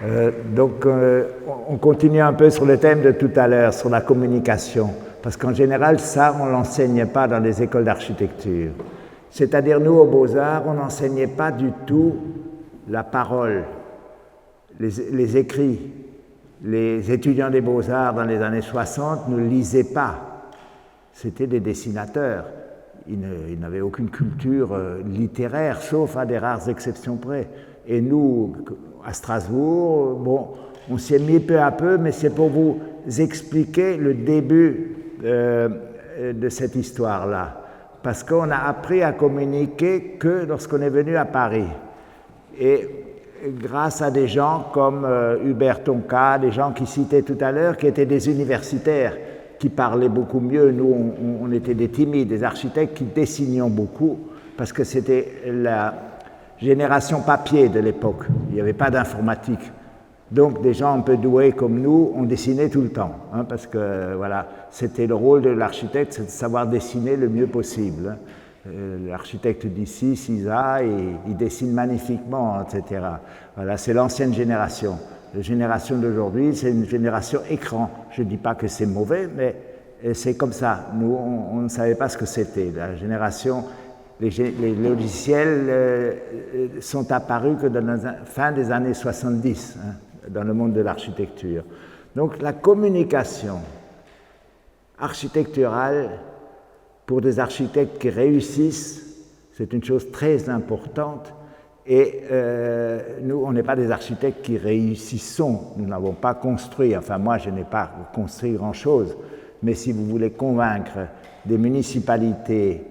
On continue un peu sur le thème de tout à l'heure, sur la communication, parce qu'en général, ça, on ne l'enseigne pas dans les écoles d'architecture. C'est-à-dire, nous, aux Beaux-Arts, on n'enseignait pas du tout la parole, les écrits. Les étudiants des Beaux-Arts dans les années 60 ne lisaient pas. C'était des dessinateurs. Ils n'avaient aucune culture littéraire, sauf à des rares exceptions près. Et nous, à Strasbourg, bon, on s'y est mis peu à peu, mais c'est pour vous expliquer le début de cette histoire-là. Parce qu'on a appris à communiquer que lorsqu'on est venu à Paris. Et grâce à des gens comme Hubert Tonka, des gens qui citaient tout à l'heure, qui étaient des universitaires, qui parlaient beaucoup mieux. Nous, on était des timides, des architectes qui dessinions beaucoup, parce que c'était la génération papier de l'époque. Il n'y avait pas d'informatique. Donc, des gens un peu doués comme nous, on dessinait tout le temps, hein, parce que voilà, c'était le rôle de l'architecte, c'est de savoir dessiner le mieux possible. Hein. L'architecte d'ici, Sisa, il dessine magnifiquement, etc. Voilà, c'est l'ancienne génération. La génération d'aujourd'hui, c'est une génération écran. Je ne dis pas que c'est mauvais, mais c'est comme ça. Nous, on ne savait pas ce que c'était. La génération, les logiciels sont apparus que dans la fin des années 70, hein, dans le monde de l'architecture. Donc la communication architecturale pour des architectes qui réussissent, c'est une chose très importante. Et nous, on n'est pas des architectes qui réussissons, nous n'avons pas construit, enfin moi je n'ai pas construit grand-chose, mais si vous voulez convaincre des municipalités,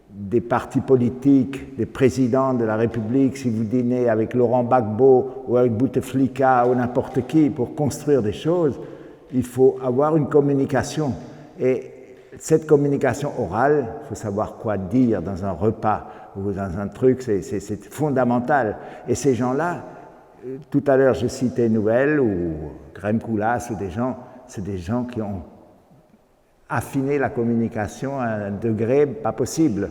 des partis politiques, des présidents de la République, si vous dînez avec Laurent Gbagbo ou avec Bouteflika ou n'importe qui pour construire des choses, il faut avoir une communication. Et cette communication orale, il faut savoir quoi dire dans un repas ou dans un truc, c'est fondamental. Et ces gens-là, tout à l'heure je citais Nouvel ou Graham Koulas ou des gens, c'est des gens qui ont affiné la communication à un degré pas possible.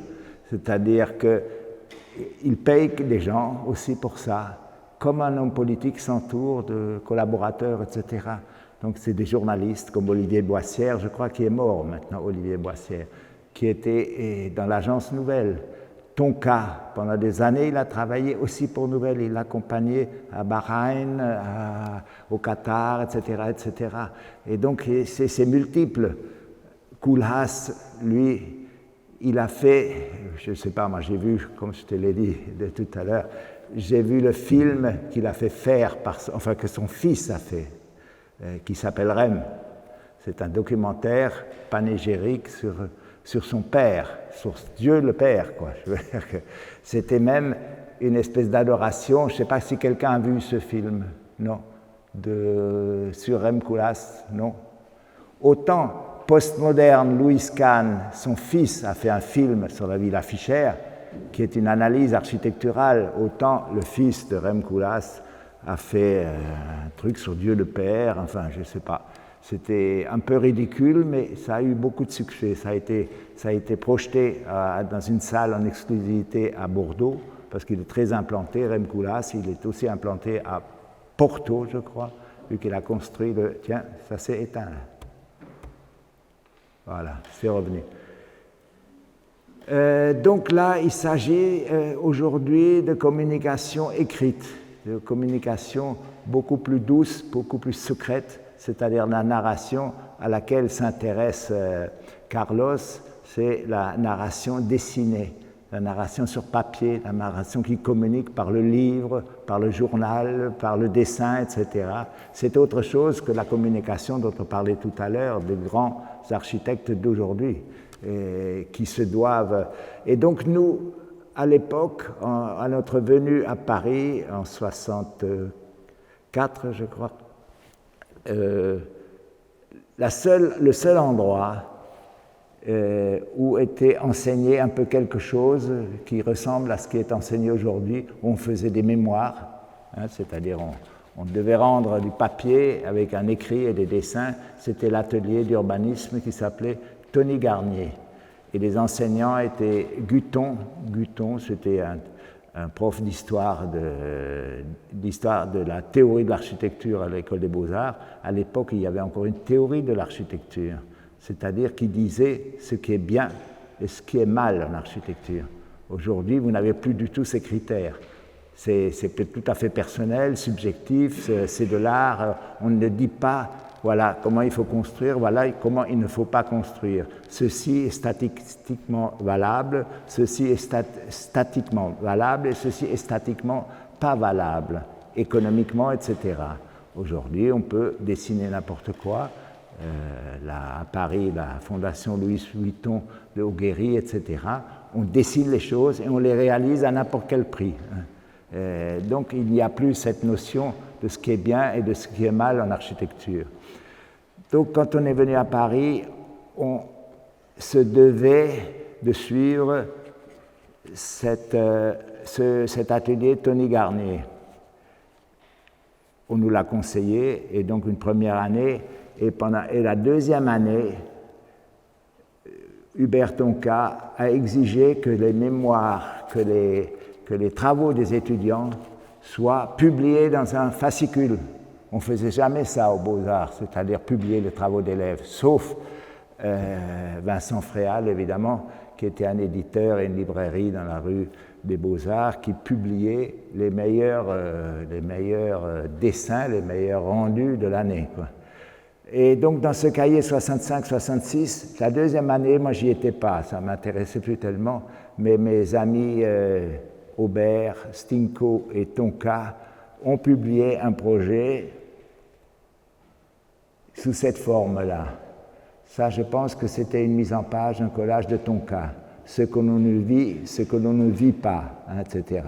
C'est-à-dire qu'ils payent les gens aussi pour ça, comme un homme politique s'entoure de collaborateurs, etc. Donc c'est des journalistes comme Olivier Boissière, je crois qu'il est mort maintenant, Olivier Boissière, qui était dans l'agence Nouvelle. Tonka, pendant des années, il a travaillé aussi pour Nouvelle, il l'accompagnait à Bahreïn, au Qatar, etc., etc. Et donc c'est multiple. Koolhaas, lui, il a fait, je ne sais pas, moi j'ai vu, comme je te l'ai dit de tout à l'heure, j'ai vu le film qu'il a fait faire, enfin que son fils a fait, qui s'appelle Rem. C'est un documentaire panégyrique sur son père, sur Dieu le Père, quoi. Je veux dire que c'était même une espèce d'adoration. Je ne sais pas si quelqu'un a vu ce film, non, sur Rem Koolhaas, non. Autant postmoderne, Louis Kahn, son fils, a fait un film sur la Villa Fischer, qui est une analyse architecturale. Autant le fils de Rem Koolhaas a fait un truc sur Dieu le Père, enfin, je ne sais pas. C'était un peu ridicule, mais ça a eu beaucoup de succès. Ça a été projeté dans une salle en exclusivité à Bordeaux, parce qu'il est très implanté, Rem Koolhaas. Il est aussi implanté à Porto, je crois, vu qu'il a construit le... Tiens, ça s'est éteint là. Voilà, c'est revenu. Donc là, il s'agit aujourd'hui de communication écrite, de communication beaucoup plus douce, beaucoup plus secrète, c'est-à-dire la narration à laquelle s'intéresse Carlos, c'est la narration dessinée, la narration sur papier, la narration qui communique par le livre, par le journal, par le dessin, etc. C'est autre chose que la communication dont on parlait tout à l'heure, des grands architectes d'aujourd'hui, qui se doivent... Et donc nous, à l'époque, à notre venue à Paris, en 64, je crois, le seul endroit où était enseigné un peu quelque chose qui ressemble à ce qui est enseigné aujourd'hui, où on faisait des mémoires, hein, c'est-à-dire on devait rendre du papier avec un écrit et des dessins, c'était l'atelier d'urbanisme qui s'appelait Tony Garnier. Et les enseignants étaient Guton, c'était un prof d'histoire de la théorie de l'architecture à l'école des beaux-arts. À l'époque, il y avait encore une théorie de l'architecture, c'est-à-dire qui disait ce qui est bien et ce qui est mal en architecture. Aujourd'hui, vous n'avez plus du tout ces critères. C'est tout à fait personnel, subjectif, c'est de l'art. On ne dit pas, voilà comment il faut construire, voilà comment il ne faut pas construire. Ceci est statistiquement valable, ceci est statiquement valable et ceci est statiquement pas valable, économiquement, etc. Aujourd'hui, on peut dessiner n'importe quoi. À Paris, la fondation Louis Vuitton de Auguéry, etc. On dessine les choses et on les réalise à n'importe quel prix. Donc il n'y a plus cette notion de ce qui est bien et de ce qui est mal en architecture. Donc quand on est venu à Paris, on se devait de suivre cet atelier Tony Garnier. On nous l'a conseillé, et donc une première année, et la deuxième année, Hubert Tonka a exigé que les mémoires, que les travaux des étudiants soient publiés dans un fascicule. On ne faisait jamais ça aux Beaux-Arts, c'est-à-dire publier les travaux d'élèves, sauf Vincent Fréal, évidemment, qui était un éditeur et une librairie dans la rue des Beaux-Arts, qui publiait les meilleurs dessins, les meilleurs rendus de l'année, quoi. Et donc dans ce cahier 65-66, la deuxième année, moi j'y étais pas, ça ne m'intéressait plus tellement, mais mes amis Aubert, Stinko et Tonka ont publié un projet sous cette forme-là. Ça, je pense que c'était une mise en page, un collage de Tonka. Ce que l'on ne vit, ce que l'on ne vit pas, hein, etc.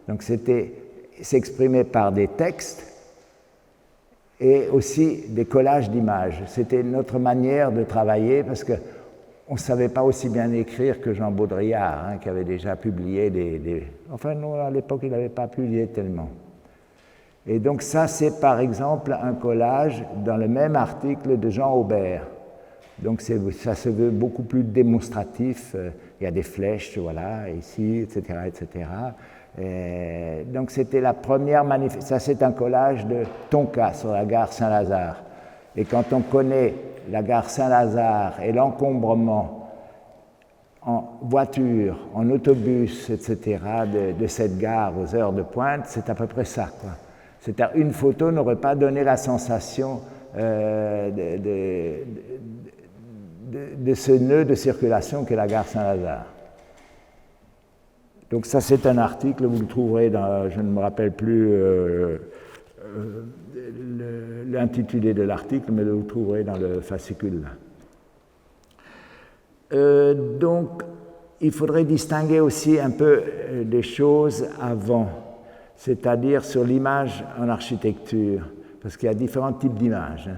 Donc s'exprimait par des textes et aussi des collages d'images. C'était notre manière de travailler parce qu'on ne savait pas aussi bien écrire que Jean Baudrillard, hein, qui avait déjà publié Enfin, non, à l'époque, il n'avait pas publié tellement. Et donc ça, c'est par exemple un collage dans le même article de Jean Aubert. Donc ça se veut beaucoup plus démonstratif. Il y a des flèches, voilà, ici, etc., etc. Et donc c'était la première manifestation. Ça, c'est un collage de Tonka sur la gare Saint-Lazare. Et quand on connaît la gare Saint-Lazare et l'encombrement en voiture, en autobus, etc., de cette gare aux heures de pointe, c'est à peu près ça, quoi. C'est-à-dire une photo n'aurait pas donné la sensation de ce nœud de circulation qu'est la gare Saint-Lazare. Donc ça, c'est un article, vous le trouverez dans, je ne me rappelle plus l'intitulé de l'article, mais vous le trouverez dans le fascicule. Donc, il faudrait distinguer aussi un peu des choses avant, c'est-à-dire sur l'image en architecture, parce qu'il y a différents types d'images.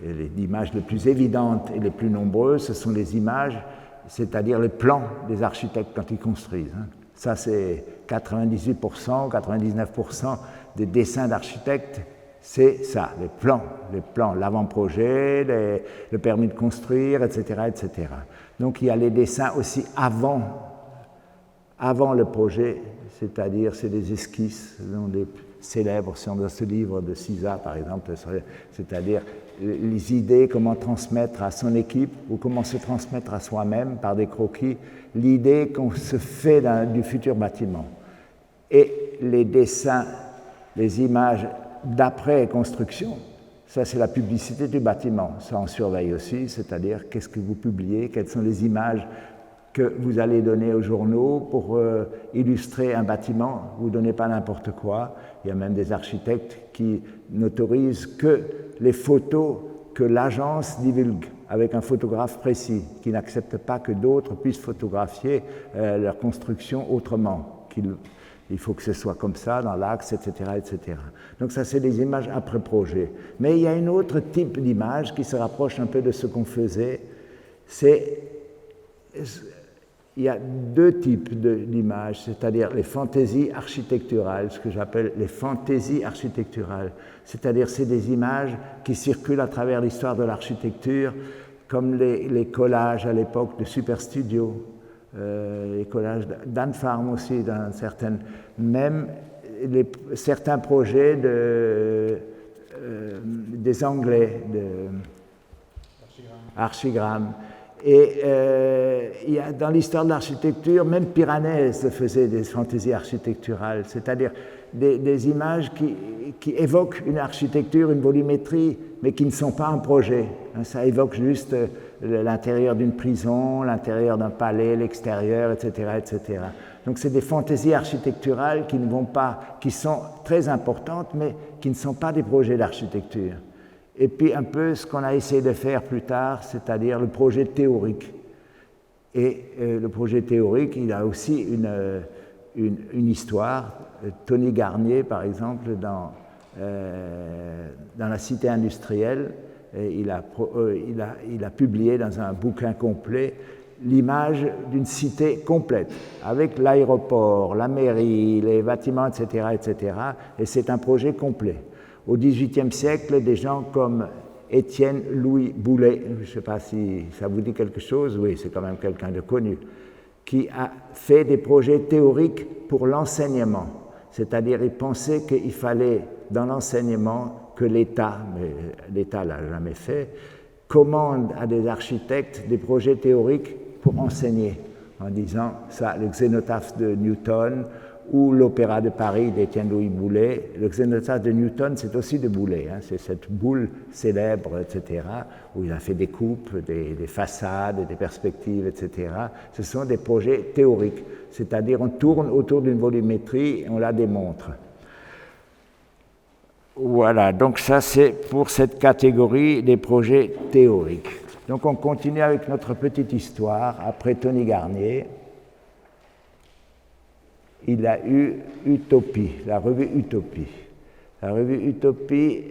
Et les images les plus évidentes et les plus nombreuses, ce sont les images, c'est-à-dire les plans des architectes quand ils construisent. Ça, c'est 98%, 99% des dessins d'architectes, c'est ça, les plans, l'avant-projet, le permis de construire, etc., etc. Donc, il y a les dessins aussi avant le projet, c'est-à-dire c'est des esquisses, des célèbres dans ce livre de Cisa, par exemple, c'est-à-dire les idées, comment transmettre à son équipe ou comment se transmettre à soi-même par des croquis, l'idée qu'on se fait du futur bâtiment. Et les dessins, les images d'après-construction, ça c'est la publicité du bâtiment, ça on surveille aussi, c'est-à-dire qu'est-ce que vous publiez, quelles sont les images que vous allez donner aux journaux pour illustrer un bâtiment. Vous ne donnez pas n'importe quoi. Il y a même des architectes qui n'autorisent que les photos que l'agence divulgue avec un photographe précis, qui n'accepte pas que d'autres puissent photographier leur construction autrement. Il faut que ce soit comme ça, dans l'axe, etc., etc. Donc ça, c'est des images après projet. Mais il y a un autre type d'image qui se rapproche un peu de ce qu'on faisait. Il y a deux types d'images, c'est-à-dire les fantaisies architecturales, ce que j'appelle les fantaisies architecturales. C'est-à-dire c'est des images qui circulent à travers l'histoire de l'architecture, comme les collages à l'époque de Super Studio, les collages d'Anne Farm aussi, dans certaines, même certains projets des Anglais, de Archigram. Et il y a, dans l'histoire de l'architecture, même Piranèse faisait des fantaisies architecturales, c'est-à-dire des images qui évoquent une architecture, une volumétrie, mais qui ne sont pas un projet. Ça évoque juste l'intérieur d'une prison, l'intérieur d'un palais, l'extérieur, etc., etc. Donc c'est des fantaisies architecturales qui ne vont pas, qui sont très importantes, mais qui ne sont pas des projets d'architecture. Et puis un peu ce qu'on a essayé de faire plus tard, c'est-à-dire le projet théorique. Et le projet théorique, il a aussi une histoire. Tony Garnier, par exemple, dans la cité industrielle, il a publié dans un bouquin complet l'image d'une cité complète, avec l'aéroport, la mairie, les bâtiments, etc., etc. Et c'est un projet complet. Au XVIIIe siècle, des gens comme Étienne Louis Boulet, je ne sais pas si ça vous dit quelque chose, oui, c'est quand même quelqu'un de connu, qui a fait des projets théoriques pour l'enseignement. C'est-à-dire, il pensait qu'il fallait, dans l'enseignement, que l'État, mais l'État ne l'a jamais fait, commande à des architectes des projets théoriques pour enseigner, en disant ça, le Xénotaphe de Newton, ou l'Opéra de Paris d'Étienne Louis Boulet. Le Xénotaphe de Newton, c'est aussi de Boulet, hein, c'est cette boule célèbre, etc., où il a fait des coupes, des façades, des perspectives, etc. Ce sont des projets théoriques, c'est-à-dire on tourne autour d'une volumétrie et on la démontre. Voilà, donc ça c'est pour cette catégorie des projets théoriques. Donc on continue avec notre petite histoire, après Tony Garnier. Il a eu Utopie, la revue Utopie. La revue Utopie,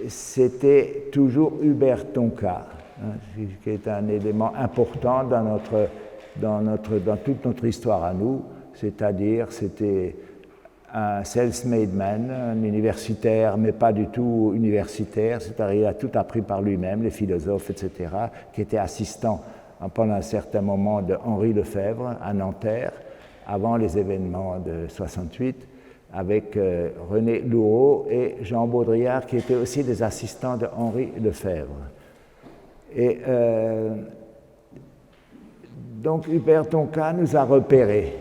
c'était toujours Hubert Tonka, hein, qui est un élément important dans toute notre histoire à nous, c'est-à-dire c'était un self-made man, un universitaire, mais pas du tout universitaire, c'est-à-dire il a tout appris par lui-même, les philosophes, etc., qui était assistant pendant un certain moment de Henri Lefebvre à Nanterre, avant les événements de 68, avec René Loureau et Jean Baudrillard, qui étaient aussi des assistants de Henri Lefebvre. Et donc Hubert Tonka nous a repérés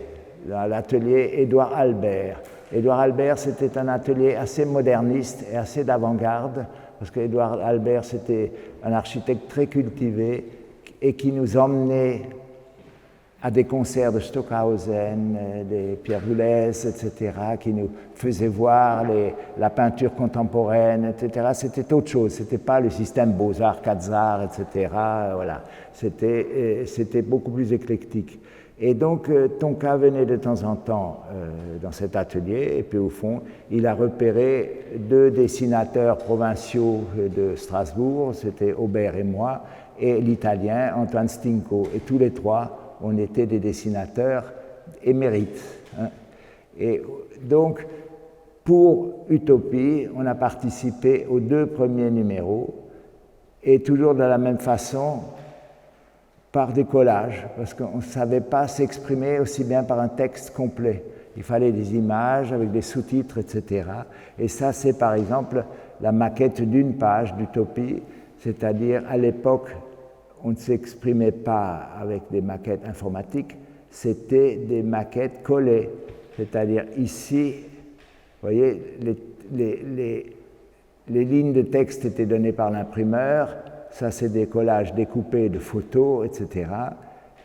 dans l'atelier Édouard Albert. Édouard Albert, c'était un atelier assez moderniste et assez d'avant-garde, parce qu'Édouard Albert, c'était un architecte très cultivé et qui nous emmenait à des concerts de Stockhausen, des Pierre Boulez, etc., qui nous faisaient voir la peinture contemporaine, etc. C'était autre chose, c'était pas le système Beaux-Arts, Quatre-Arts, etc. Voilà. C'était beaucoup plus éclectique. Et donc, Tonka venait de temps en temps dans cet atelier, et puis au fond, il a repéré 2 dessinateurs provinciaux de Strasbourg, c'était Aubert et moi, et l'Italien Antoine Stinco, et tous les 3, on était des dessinateurs émérites. Hein. Et donc, pour Utopie, on a participé aux 2 premiers numéros, et toujours de la même façon, par des collages, parce qu'on ne savait pas s'exprimer aussi bien par un texte complet. Il fallait des images avec des sous-titres, etc. Et ça, c'est par exemple la maquette d'une page d'Utopie, c'est-à-dire à l'époque, on ne s'exprimait pas avec des maquettes informatiques, c'était des maquettes collées. C'est-à-dire ici, vous voyez, les lignes de texte étaient données par l'imprimeur, ça c'est des collages découpés de photos, etc.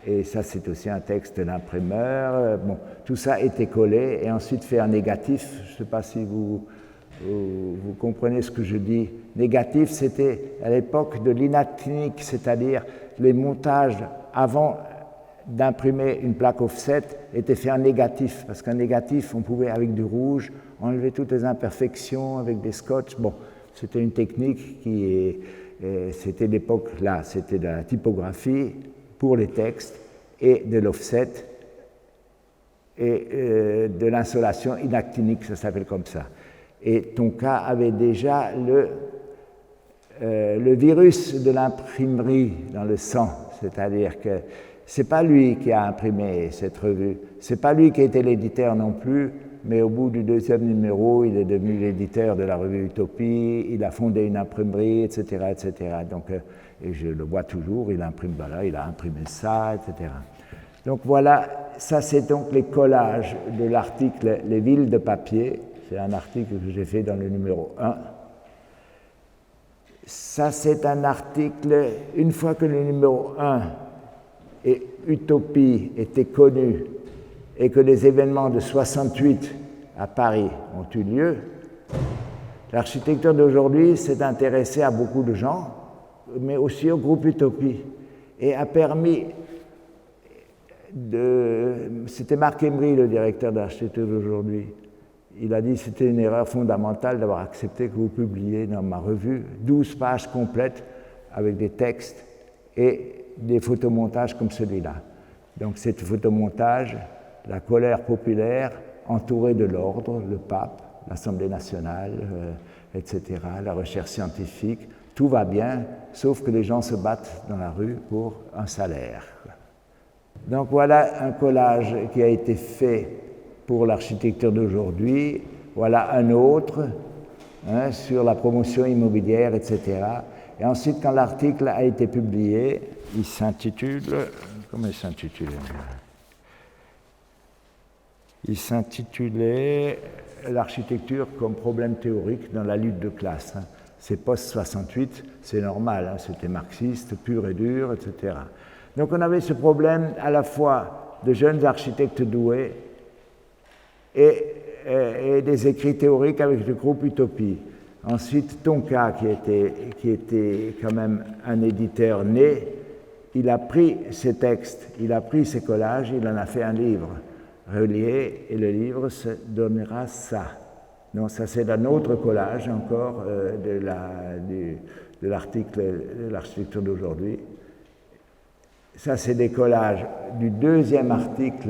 Et ça c'est aussi un texte de l'imprimeur. Bon, tout ça était collé et ensuite fait en négatif. Je ne sais pas si vous comprenez ce que je dis. Négatif, c'était à l'époque de l'inactinique, c'est-à-dire les montages avant d'imprimer une plaque offset étaient faits en négatif, parce qu'en négatif, on pouvait avec du rouge enlever toutes les imperfections avec des scotch. Bon, c'était une technique c'était l'époque là, c'était de la typographie pour les textes et de l'offset et de l'insolation inactinique, ça s'appelle comme ça. Et Tonka avait déjà le virus de l'imprimerie dans le sang, c'est-à-dire que C'est pas lui qui a imprimé cette revue, c'est pas lui qui a été l'éditeur non plus, mais au bout du deuxième numéro, il est devenu l'éditeur de la revue Utopie, il a fondé une imprimerie, etc., etc. Donc, et je le vois toujours, il imprime, voilà, il a imprimé ça, etc. Donc voilà, ça c'est donc les collages de l'article Les villes de papier, c'est un article que j'ai fait dans le numéro 1. Ça c'est un article, une fois que le numéro 1 et Utopie étaient connus et que les événements de 68 à Paris ont eu lieu, l'architecture d'aujourd'hui s'est intéressée à beaucoup de gens, mais aussi au groupe Utopie, et a permis C'était Marc Emery, le directeur de l'architecture d'aujourd'hui. Il a dit que c'était une erreur fondamentale d'avoir accepté que vous publiiez dans ma revue 12 pages complètes avec des textes et des photomontages comme celui-là. Donc c'est photomontage, la colère populaire entourée de l'ordre, le pape, l'Assemblée nationale, etc., la recherche scientifique, tout va bien, sauf que les gens se battent dans la rue pour un salaire. Donc voilà un collage qui a été fait pour l'architecture d'aujourd'hui. Voilà un autre sur la promotion immobilière, etc. Et ensuite, quand l'article a été publié, il s'intitule... Comment il s'intitule? Il s'intitulait « L'architecture comme problème théorique dans la lutte de classe ». C'est post-68, c'est normal, c'était marxiste, pur et dur, etc. Donc on avait ce problème à la fois de jeunes architectes doués et des écrits théoriques avec le groupe Utopie. Ensuite, Tonka, qui était quand même un éditeur né, il a pris ces textes, il a pris ces collages, il en a fait un livre relié, et le livre se donnera ça. Donc ça c'est un autre collage encore de l'article de l'architecture d'aujourd'hui. Ça c'est des collages du deuxième article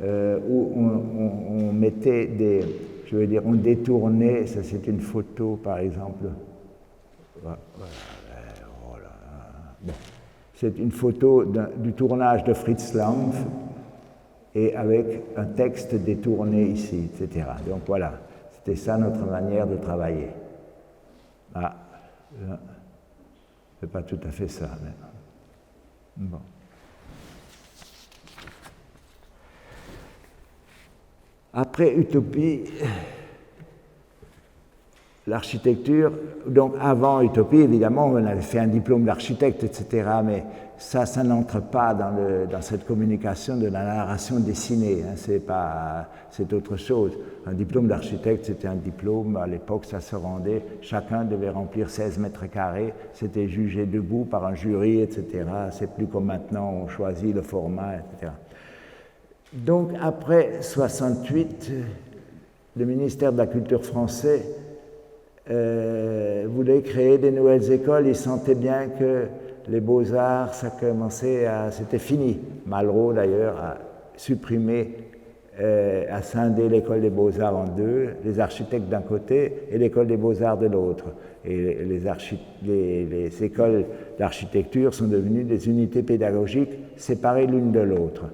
où on mettait on détournait, ça c'est une photo par exemple. Voilà. Bon. C'est une photo du tournage de Fritz Lang et avec un texte détourné ici, etc. Donc voilà. C'était ça notre manière de travailler. Ah, c'est pas tout à fait ça, mais bon. Après Utopie, l'architecture, donc avant Utopie, évidemment, on avait fait un diplôme d'architecte, etc., mais ça n'entre pas dans cette communication de la narration dessinée, c'est autre chose. Un diplôme d'architecte, c'était un diplôme, à l'époque, ça se rendait, chacun devait remplir 16 mètres carrés, c'était jugé debout par un jury, etc. C'est plus comme maintenant, on choisit le format, etc. Donc, après 68, le ministère de la Culture français voulait créer des nouvelles écoles. Il sentait bien que les beaux-arts, ça commençait c'était fini. Malraux, d'ailleurs, a supprimé, a scindé l'école des beaux-arts en deux, les architectes d'un côté et l'école des beaux-arts de l'autre. Et les écoles d'architecture sont devenues des unités pédagogiques séparées l'une de l'autre.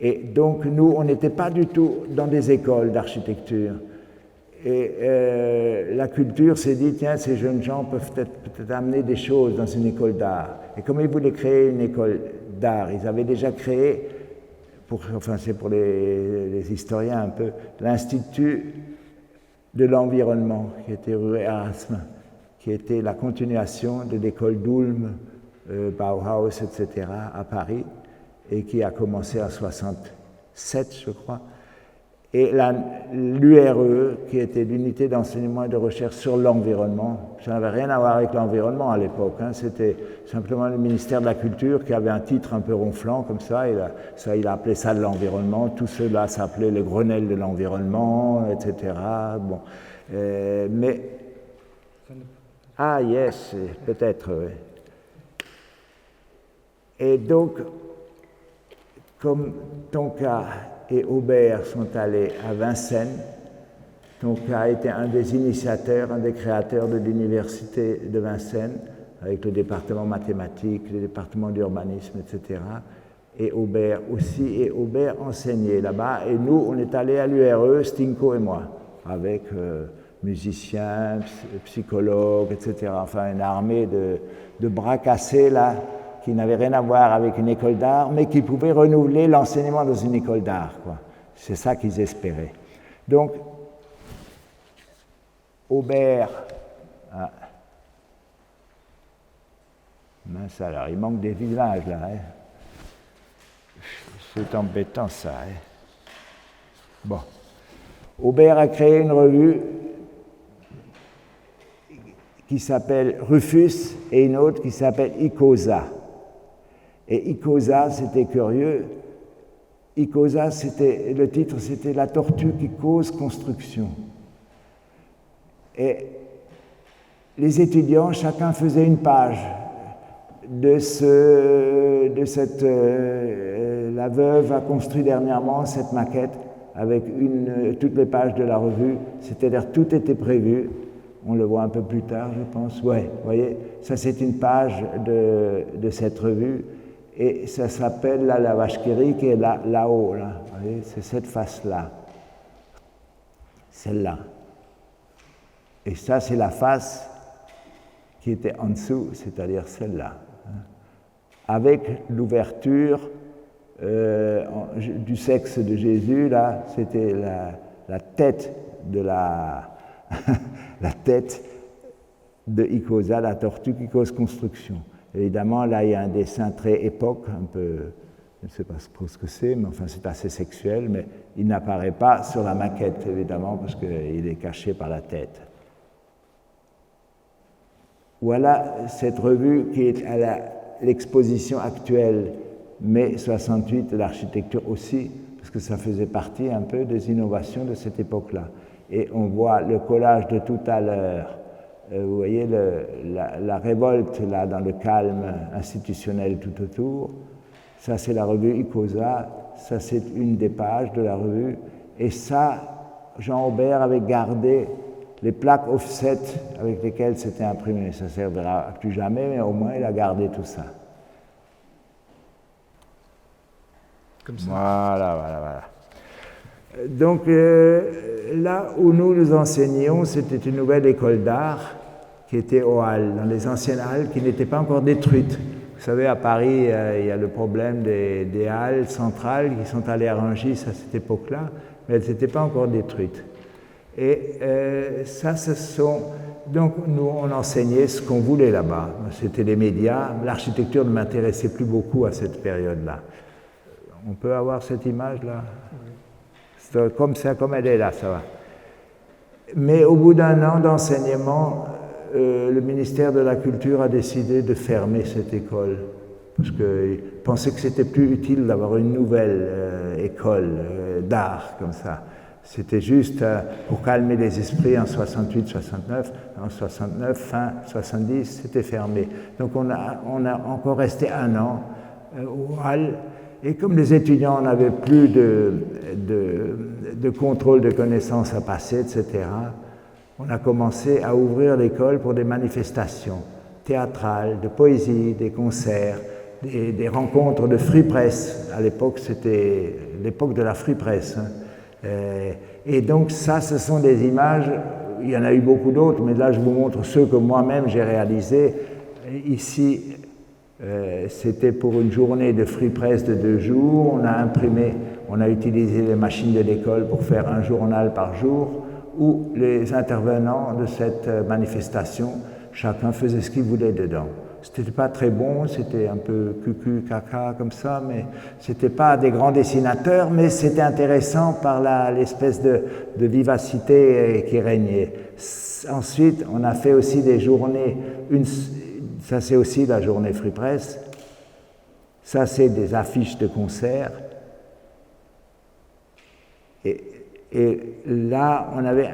Et donc, nous, on n'était pas du tout dans des écoles d'architecture. Et la culture s'est dit, tiens, ces jeunes gens peuvent peut-être amener des choses dans une école d'art. Et comme ils voulaient créer une école d'art, ils avaient déjà créé, c'est pour les historiens un peu, l'Institut de l'environnement, qui était rue Erasme, qui était la continuation de l'école d'Ulm, Bauhaus, etc., à Paris, et qui a commencé en 67, je crois. Et l'URE, qui était l'unité d'enseignement et de recherche sur l'environnement, ça n'avait rien à voir avec l'environnement à l'époque, c'était simplement le ministère de la Culture qui avait un titre un peu ronflant comme ça, il a appelé ça de l'environnement, tout cela s'appelait le Grenelle de l'environnement, etc. Bon. Mais... Ah, yes, peut-être, oui. Et donc, comme Tonka et Aubert sont allés à Vincennes, Tonka a été un des initiateurs, un des créateurs de l'université de Vincennes, avec le département mathématique, le département d'urbanisme, etc. et Aubert aussi, et Aubert enseignait là-bas, et nous, on est allés à l'URE, Stinko et moi, avec musiciens, psychologues, etc., enfin une armée de bras cassés, là, qui n'avaient rien à voir avec une école d'art, mais qui pouvaient renouveler l'enseignement dans une école d'art, quoi. C'est ça qu'ils espéraient. Donc, Aubert... Ah, mince alors, il manque des visages, là, hein. C'est embêtant, ça, hein. Bon. Aubert a créé une revue qui s'appelle Rufus et une autre qui s'appelle Icosa. Et Icosa, c'était curieux. Icosa, le titre, c'était La tortue qui cause construction. Et les étudiants, chacun faisait une page la veuve a construit dernièrement cette maquette avec toutes les pages de la revue, c'est-à-dire tout était prévu. On le voit un peu plus tard, je pense. Ouais, vous voyez, ça c'est une page de cette revue et ça s'appelle la vache qui rit qui est là-haut. Là. Vous voyez, c'est cette face-là, celle-là. Et ça c'est la face qui était en dessous, c'est-à-dire celle-là, avec l'ouverture du sexe de Jésus. Là, c'était la tête de la tête de Icosa, la tortue qui cause construction. Évidemment, là, il y a un dessin très époque, un peu, je ne sais pas trop ce que c'est, mais enfin, c'est assez sexuel, mais il n'apparaît pas sur la maquette, évidemment, parce qu'il est caché par la tête. Voilà cette revue qui est à l'exposition actuelle, mai 68, de l'architecture aussi, parce que ça faisait partie un peu des innovations de cette époque-là. Et on voit le collage de tout à l'heure. Vous voyez la révolte là dans le calme institutionnel tout autour. Ça c'est la revue Icosa, ça c'est une des pages de la revue. Et ça, Jean Aubert avait gardé les plaques offset avec lesquelles c'était imprimé. Ça ne servira plus jamais, mais au moins il a gardé tout ça. Comme ça. Voilà. Donc là où nous enseignions, c'était une nouvelle école d'art qui était aux Halles, dans les anciennes Halles qui n'étaient pas encore détruites. Vous savez, à Paris, il y a le problème des Halles centrales qui sont allées à Rungis à cette époque-là, mais elles n'étaient pas encore détruites. Et donc nous, on enseignait ce qu'on voulait là-bas. C'était les médias. L'architecture ne m'intéressait plus beaucoup à cette période-là. On peut avoir cette image-là ? C'est comme elle est là, ça va. Mais au bout d'un an d'enseignement, le ministère de la Culture a décidé de fermer cette école parce qu'il pensait que c'était plus utile d'avoir une nouvelle école d'art comme ça. C'était juste pour calmer les esprits en 68, 69. En 69, fin 70, c'était fermé. Donc on a encore resté un an au Halles. Et comme les étudiants n'avaient plus de contrôle de connaissances à passer, etc., on a commencé à ouvrir l'école pour des manifestations théâtrales, de poésie, des concerts, des rencontres de free press. À l'époque, c'était l'époque de la free press. Et donc ça, ce sont des images, il y en a eu beaucoup d'autres, mais là je vous montre ceux que moi-même j'ai réalisés. Ici, c'était pour une journée de free press de 2 jours. On a utilisé les machines de l'école pour faire un journal par jour, où les intervenants de cette manifestation, chacun faisait ce qu'il voulait dedans. C'était pas très bon, c'était un peu cucu, caca comme ça, mais c'était pas des grands dessinateurs, mais c'était intéressant par l'espèce de vivacité qui régnait. Ensuite, on a fait aussi des journées, ça c'est aussi la journée Free Press, ça c'est des affiches de concerts, et là on avait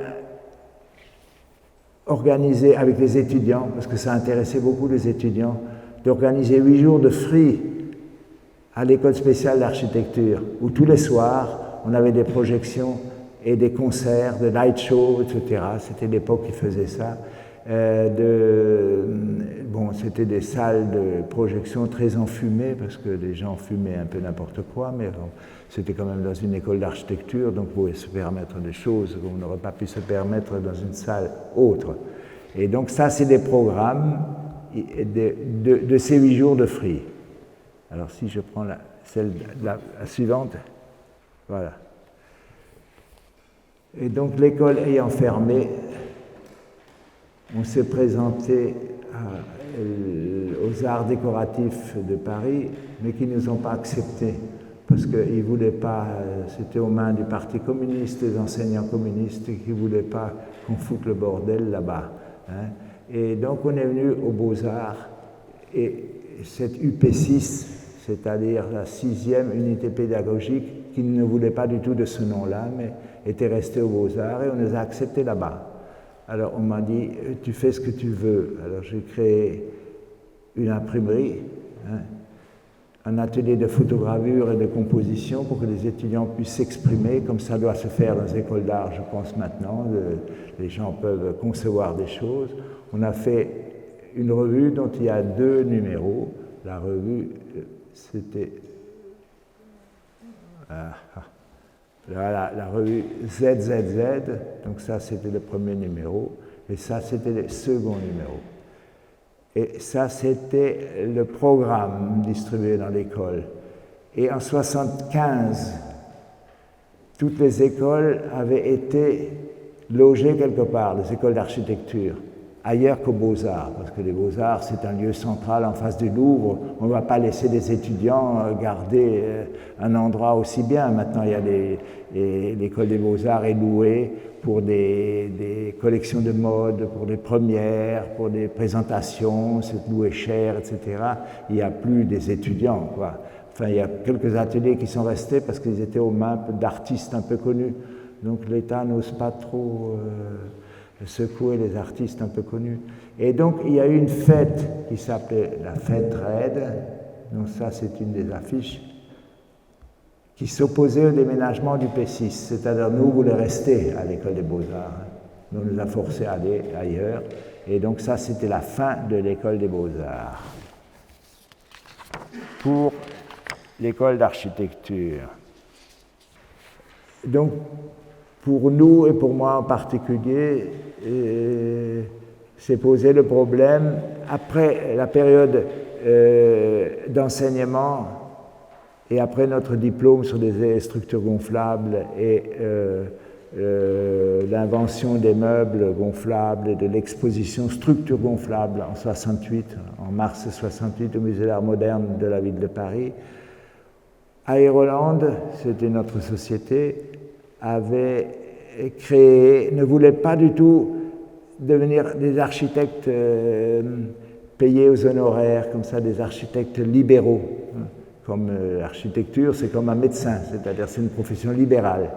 organisé avec les étudiants, parce que ça intéressait beaucoup les étudiants, d'organiser 8 jours de free à l'école spéciale d'architecture, où tous les soirs on avait des projections et des concerts, des night shows, etc. C'était l'époque qui faisait ça. Bon, c'était des salles de projection très enfumées parce que les gens fumaient un peu n'importe quoi, mais bon, c'était quand même dans une école d'architecture, donc on pouvait se permettre des choses qu'on n'aurait pas pu se permettre dans une salle autre. Et donc ça, c'est des programmes de ces 8 jours de free. Alors si je prends la suivante, voilà. Et donc l'école ayant fermé, on s'est présenté aux arts décoratifs de Paris, mais qui ne nous ont pas acceptés, parce qu'ils ne voulaient pas, c'était aux mains du Parti communiste, des enseignants communistes, qui ne voulaient pas qu'on foute le bordel là-bas. Hein. Et donc on est venu aux Beaux-Arts, et cette UP6, c'est-à-dire la 6e unité pédagogique, qui ne voulait pas du tout de ce nom-là, mais était restée aux Beaux-Arts, et on nous a acceptés là-bas. Alors on m'a dit, tu fais ce que tu veux. Alors j'ai créé une imprimerie, hein, un atelier de photogravure et de composition pour que les étudiants puissent s'exprimer, comme ça doit se faire dans les écoles d'art, je pense maintenant, les gens peuvent concevoir des choses. On a fait une revue dont il y a 2 numéros. La revue, c'était... Voilà, la revue ZZZ, donc ça c'était le premier numéro, et ça c'était le second numéro. Et ça c'était le programme distribué dans l'école. Et en 1975, toutes les écoles avaient été logées quelque part, les écoles d'architecture, ailleurs qu'aux Beaux-Arts, parce que les Beaux-Arts, c'est un lieu central en face du Louvre. On ne va pas laisser des étudiants garder un endroit aussi bien. Maintenant, il y a l'école des Beaux-Arts est louée pour des collections de mode, pour des premières, pour des présentations, c'est loué cher, etc. Il n'y a plus des étudiants, quoi. Enfin, il y a quelques ateliers qui sont restés parce qu'ils étaient aux mains d'artistes un peu connus. Donc l'État n'ose pas trop... secouer les artistes un peu connus. Et donc, il y a eu une fête qui s'appelait la fête RAID, donc ça, c'est une des affiches, qui s'opposait au déménagement du P6, c'est-à-dire nous, voulons rester à l'école des Beaux-Arts. On nous a forcés à aller ailleurs, et donc ça, c'était la fin de l'école des Beaux-Arts. Pour l'école d'architecture. Donc, pour nous et pour moi en particulier, s'est posé le problème, après la période d'enseignement et après notre diplôme sur des structures gonflables et l'invention des meubles gonflables et de l'exposition structure gonflable en 68, en mars 68 au Musée d'Art moderne de la ville de Paris, Aéroland, c'était notre société, avait créé, ne voulait pas du tout devenir des architectes payés aux honoraires, comme ça, des architectes libéraux. Comme l'architecture, c'est comme un médecin, c'est-à-dire c'est une profession libérale.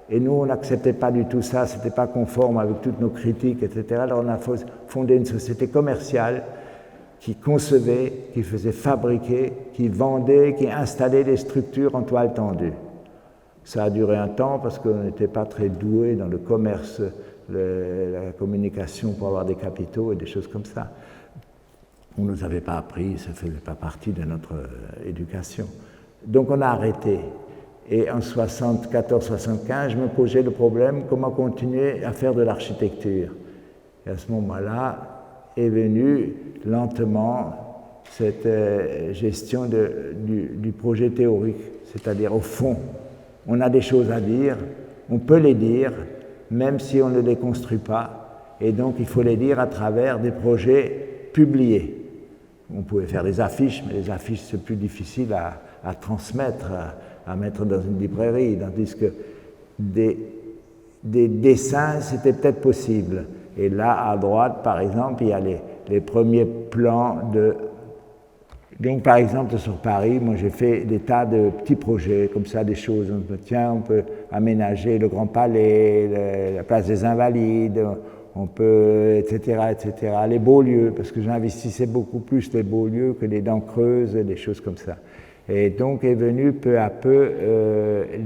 Et nous, on n'acceptait pas du tout ça, c'était pas conforme avec toutes nos critiques, etc. Alors on a fondé une société commerciale qui concevait, qui faisait fabriquer, qui vendait, qui installait des structures en toile tendue. Ça a duré un temps parce qu'on n'était pas très doués dans le commerce, la communication pour avoir des capitaux et des choses comme ça. On ne nous avait pas appris, ça ne faisait pas partie de notre éducation. Donc on a arrêté. Et en 74-75, je me posais le problème comment continuer à faire de l'architecture. Et à ce moment-là est venue lentement cette gestion du projet théorique, c'est-à-dire au fond. On a des choses à dire, on peut les dire, même si on ne les construit pas, et donc il faut les dire à travers des projets publiés. On pouvait faire des affiches, mais les affiches c'est plus difficile à transmettre, à mettre dans une librairie, tandis que des dessins c'était peut-être possible. Et là à droite par exemple il y a les premiers plans de... Donc, par exemple, sur Paris, moi, j'ai fait des tas de petits projets, comme ça, des choses. On peut aménager le Grand Palais, la place des Invalides, on peut, etc., etc. Les beaux lieux, parce que j'investissais beaucoup plus les beaux lieux que les dents creuses, des choses comme ça. Et donc, est venue peu à peu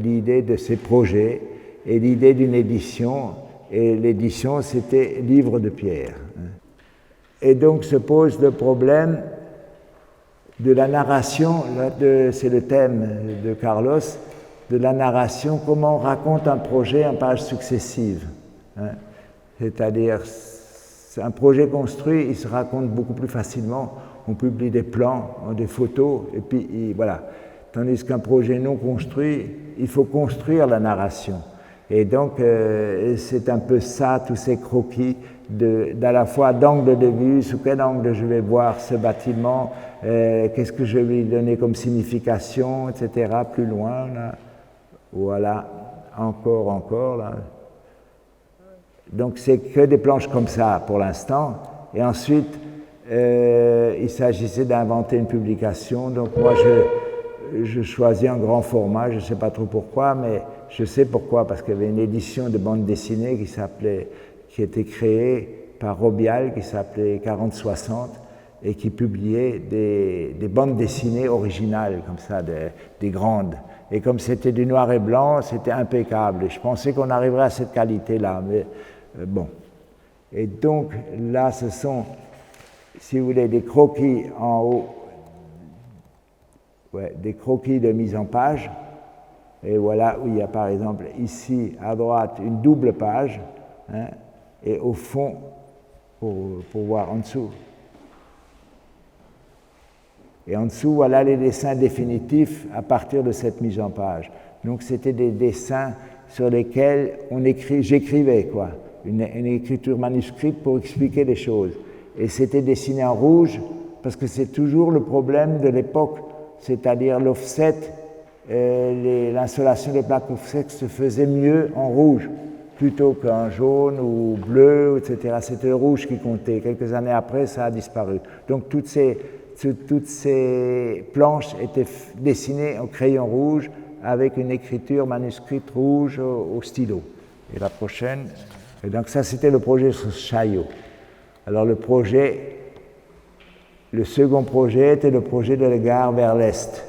l'idée de ces projets et l'idée d'une édition. Et l'édition, c'était Livre de Pierre. Et donc se pose le problème de la narration, c'est le thème de Carlos, de la narration, comment on raconte un projet en pages successives. Hein. C'est-à-dire, un projet construit, il se raconte beaucoup plus facilement. On publie des plans, des photos, et puis voilà. Tandis qu'un projet non construit, il faut construire la narration. Et donc, c'est un peu ça, tous ces croquis, d'à la fois d'angle de vue, sous quel angle je vais voir ce bâtiment, qu'est-ce que je vais lui donner comme signification, etc. Plus loin, là. Voilà, encore, là. Donc, c'est que des planches comme ça pour l'instant. Et ensuite, il s'agissait d'inventer une publication. Donc, moi, je choisis un grand format, je ne sais pas trop pourquoi, mais je sais pourquoi, parce qu'il y avait une édition de bande dessinée qui était créée par Robial, qui s'appelait 40-60, et qui publiait des bandes dessinées originales, comme ça, des grandes. Et comme c'était du noir et blanc, c'était impeccable. Et je pensais qu'on arriverait à cette qualité-là, mais bon. Et donc, là, ce sont, si vous voulez, des croquis en haut, des croquis de mise en page. Et voilà où il y a par exemple ici à droite une double page, hein, et au fond, pour voir en dessous. Et en dessous, voilà les dessins définitifs à partir de cette mise en page. Donc c'était des dessins sur lesquels j'écrivais, quoi, une écriture manuscrite pour expliquer les choses. Et c'était dessiné en rouge parce que c'est toujours le problème de l'époque, c'est-à-dire l'offset. L'installation des plaques offset se faisait mieux en rouge plutôt qu'en jaune ou bleu, etc. C'était le rouge qui comptait. Quelques années après, ça a disparu. Donc toutes ces planches étaient dessinées au crayon rouge avec une écriture manuscrite rouge au stylo. Et la prochaine, et donc ça c'était le projet sur Chaillot. Alors le second projet était le projet de la gare vers l'Est.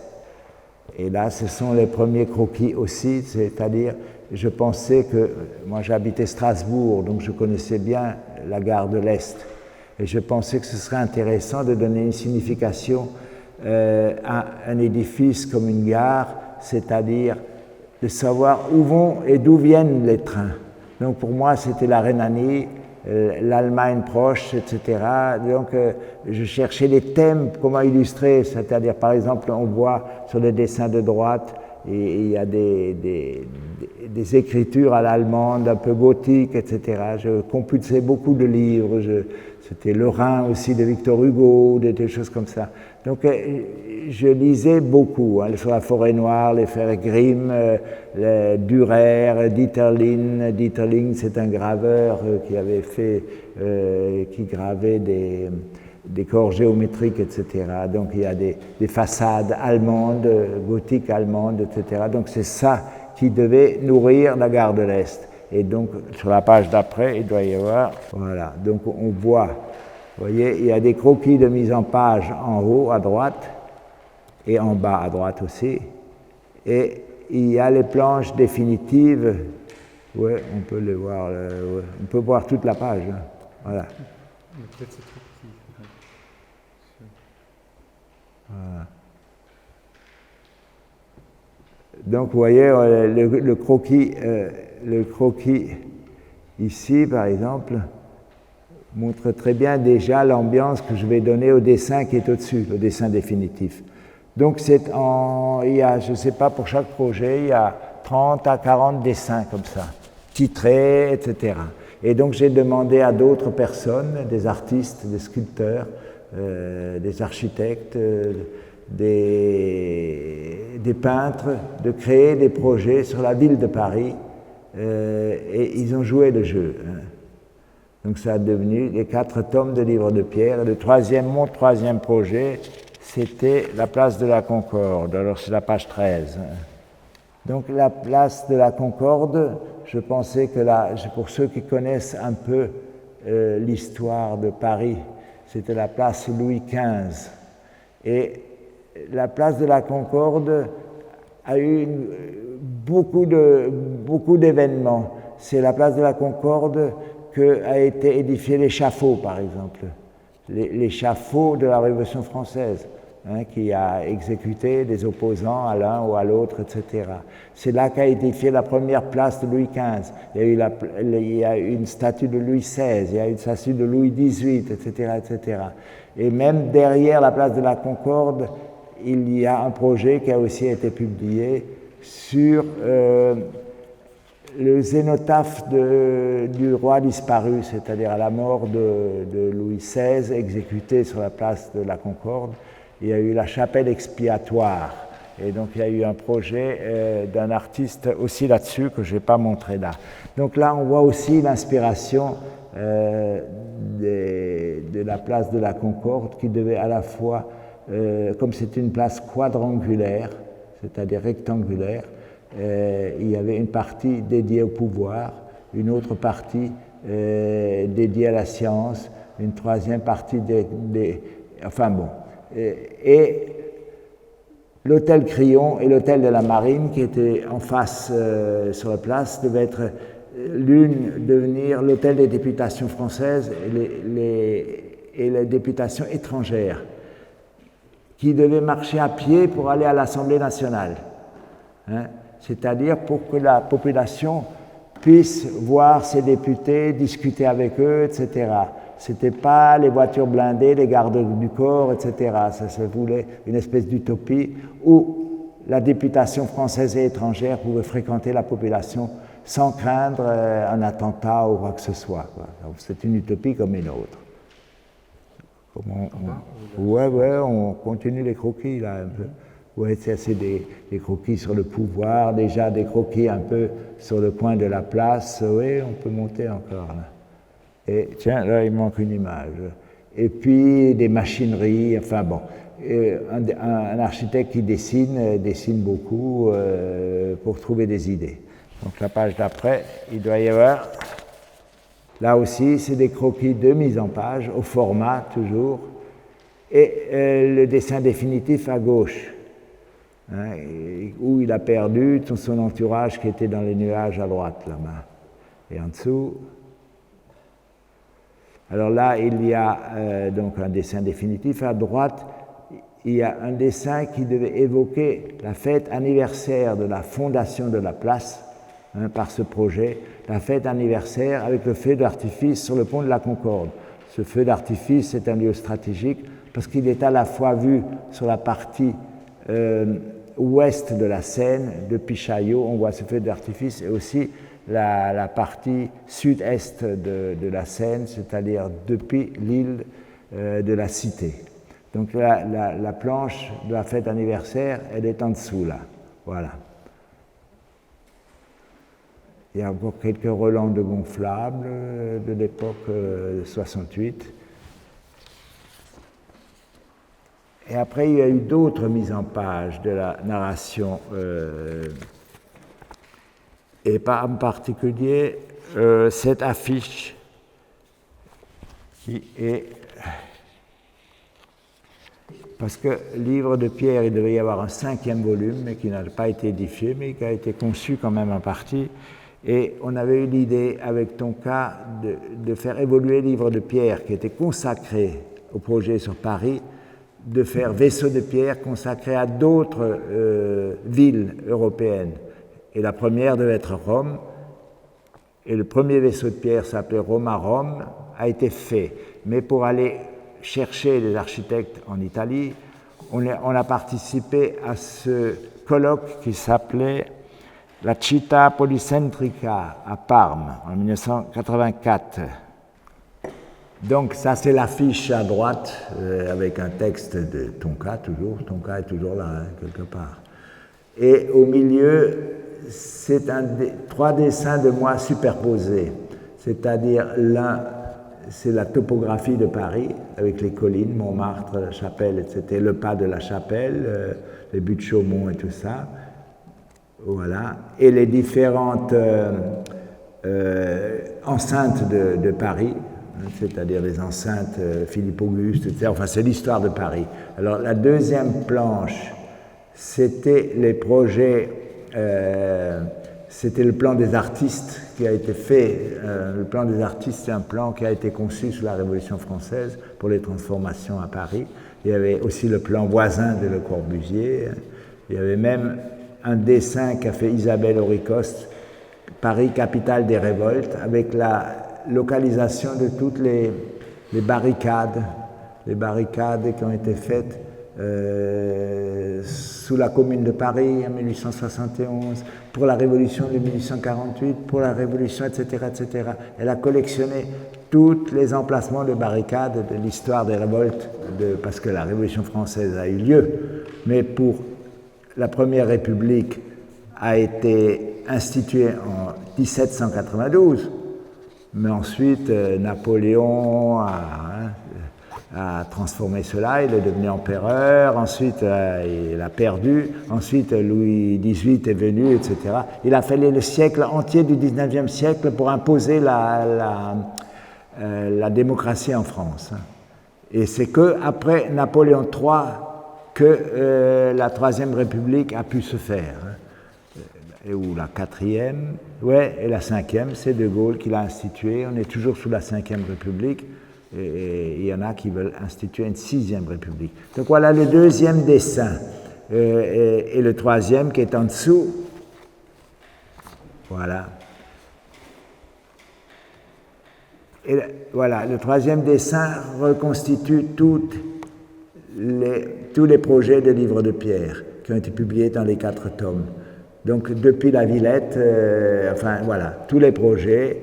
Et là, ce sont les premiers croquis aussi, c'est-à-dire, je pensais que, moi j'habitais Strasbourg, donc je connaissais bien la gare de l'Est, et je pensais que ce serait intéressant de donner une signification à un édifice comme une gare, c'est-à-dire de savoir où vont et d'où viennent les trains. Donc pour moi, c'était la Rhénanie, l'Allemagne proche, etc. Donc je cherchais les thèmes, comment illustrer, c'est-à-dire par exemple on voit sur le dessin de droite, et il y a des écritures à l'allemande, un peu gothiques, etc. Je compulsais beaucoup de livres, c'était Le Rhin aussi de Victor Hugo, des choses comme ça. Donc je lisais beaucoup, hein, sur la forêt noire, les frères Grimm, Dürer, Dieterling. Dieterling, c'est un graveur qui avait fait, qui gravait des corps géométriques, etc. Donc il y a des façades allemandes, gothiques allemandes, etc. Donc c'est ça qui devait nourrir la gare de l'Est. Et donc sur la page d'après, il doit y avoir, voilà, donc on voit, vous voyez, il y a des croquis de mise en page en haut à droite, et en bas à droite aussi, et il y a les planches définitives, ouais, on peut les voir, ouais, on peut voir toute la page, hein. Voilà. Voilà. Donc vous voyez, le croquis ici, par exemple, montre très bien déjà l'ambiance que je vais donner au dessin qui est au-dessus, le dessin définitif. Donc il y a, je ne sais pas, pour chaque projet, il y a 30 à 40 dessins comme ça, titrés, etc. Et donc j'ai demandé à d'autres personnes, des artistes, des sculpteurs, des architectes, des peintres, de créer des projets sur la ville de Paris, et ils ont joué le jeu, hein. Donc ça a devenu les 4 tomes de livres de Pierre. Mon troisième projet, c'était la place de la Concorde. Alors c'est la page 13. Donc la place de la Concorde, je pensais que là, pour ceux qui connaissent un peu l'histoire de Paris, c'était la place Louis XV. Et la place de la Concorde a eu beaucoup d'événements. C'est la place de la Concorde qu'a été édifié l'échafaud, par exemple. l'échafaud de la Révolution française, qui a exécuté des opposants à l'un ou à l'autre, etc. C'est là qu'a été faite la première place de Louis XV. Il y a eu une statue de Louis XVI, il y a eu une statue de Louis XVIII, etc., etc. Et même derrière la place de la Concorde, il y a un projet qui a aussi été publié sur le zénotaphe du roi disparu, c'est-à-dire à la mort de Louis XVI, exécuté sur la place de la Concorde. Il y a eu la chapelle expiatoire. Et donc il y a eu un projet d'un artiste aussi là-dessus que je n'ai pas montré là. Donc là, on voit aussi l'inspiration de la place de la Concorde qui devait à la fois, comme c'est une place quadrangulaire, c'est-à-dire rectangulaire, il y avait une partie dédiée au pouvoir, une autre partie dédiée à la science, une troisième partie enfin bon. Et l'hôtel Crillon et l'hôtel de la Marine, qui étaient en face sur la place, devaient être devenir l'hôtel des députations françaises et les députations étrangères, qui devaient marcher à pied pour aller à l'Assemblée nationale. C'est-à-dire pour que la population puisse voir ses députés, discuter avec eux, etc. Ce n'était pas les voitures blindées, les gardes du corps, etc. Ça se voulait une espèce d'utopie où la députation française et étrangère pouvait fréquenter la population sans craindre un attentat ou quoi que ce soit. C'est une utopie comme une autre. On continue les croquis là un peu. Oui, c'est des croquis sur le pouvoir, déjà des croquis un peu sur le coin de la place. Oui, on peut monter encore là. Et tiens, là, il manque une image. Et puis des machineries, enfin bon. Un architecte qui dessine beaucoup pour trouver des idées. Donc la page d'après, il doit y avoir. Là aussi, c'est des croquis de mise en page, au format toujours. Et le dessin définitif à gauche. Où il a perdu tout son entourage qui était dans les nuages à droite là-bas. Et en dessous, alors là, il y a donc un dessin définitif. À droite, il y a un dessin qui devait évoquer la fête anniversaire de la fondation de la place par ce projet, la fête anniversaire avec le feu d'artifice sur le pont de la Concorde. Ce feu d'artifice est un lieu stratégique parce qu'il est à la fois vu sur la partie ouest de la Seine, depuis Chaillot, on voit ce feu d'artifice, et aussi la partie sud-est de la Seine, c'est-à-dire depuis l'île de la Cité. Donc la planche de la fête anniversaire, elle est en dessous là. Voilà. Il y a encore quelques relents de gonflables de l'époque 68. Et après, il y a eu d'autres mises en page de la narration, et pas en particulier cette affiche qui est. Parce que Livre de Pierre, il devait y avoir un 5e volume, mais qui n'a pas été édifié, mais qui a été conçu quand même en partie. Et on avait eu l'idée, avec Tonka, de faire évoluer Livre de Pierre, qui était consacré au projet sur Paris, de faire Vaisseau de Pierre consacré à d'autres villes européennes. Et la première devait être Rome. Et le premier vaisseau de pierre s'appelait Roma Rome, a été fait. Mais pour aller chercher des architectes en Italie, on a participé à ce colloque qui s'appelait la Città Policentrica à Parme en 1984. Donc ça c'est l'affiche à droite avec un texte de Tonka toujours. Tonka est toujours là quelque part. Et au milieu c'est 3 dessins de moi superposés. C'est-à-dire l'un c'est la topographie de Paris avec les collines, Montmartre, la Chapelle, etc. Le pas de la Chapelle, les buttes Chaumont et tout ça. Voilà. Et les différentes enceintes de Paris, c'est-à-dire les enceintes Philippe-Auguste, etc. Enfin, c'est l'histoire de Paris. Alors, la deuxième planche, c'était les projets c'était le plan des artistes qui a été fait. Le plan des artistes, c'est un plan qui a été conçu sous la Révolution française pour les transformations à Paris. Il y avait aussi le plan voisin de Le Corbusier. Il y avait même un dessin qu'a fait Isabelle Auricoste, Paris, capitale des révoltes, avec la localisation de toutes les barricades qui ont été faites sous la Commune de Paris en 1871, pour la Révolution de 1848, pour la Révolution, etc., etc. Elle a collectionné tous les emplacements de barricades de l'histoire des révoltes, parce que la Révolution française a eu lieu, mais pour la Première République a été instituée en 1792, mais ensuite Napoléon a transformé cela, il est devenu empereur, ensuite il a perdu, ensuite Louis XVIII est venu, etc. Il a fallu le siècle entier du XIXe siècle pour imposer la démocratie en France. Et c'est qu'après Napoléon III que la Troisième République a pu se faire. Ou la quatrième, ouais, et la cinquième, c'est De Gaulle qui l'a instituée. On est toujours sous la Cinquième République. Et il y en a qui veulent instituer une sixième république. Donc voilà le deuxième dessin. Et le troisième qui est en dessous. Voilà. Et voilà, le troisième dessin reconstitue tous les projets de livres de Pierre qui ont été publiés dans les 4 tomes. Donc depuis la Villette, enfin voilà, tous les projets.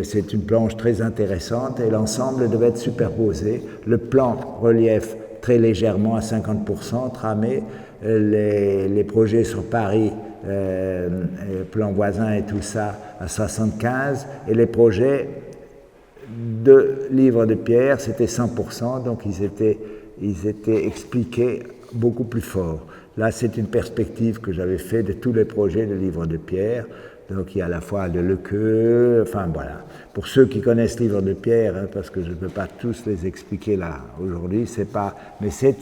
C'est une planche très intéressante et l'ensemble devait être superposé. Le plan relief très légèrement à 50%, tramé. Les projets sur Paris, plan voisin et tout ça à 75%. Et les projets de livres de Pierre, c'était 100%, donc ils étaient expliqués beaucoup plus fort. Là, c'est une perspective que j'avais faite de tous les projets de livres de Pierre. Donc il y a à la fois de Lequeux, enfin voilà. Pour ceux qui connaissent Livre de Pierre, hein, parce que je ne peux pas tous les expliquer là aujourd'hui, mais c'est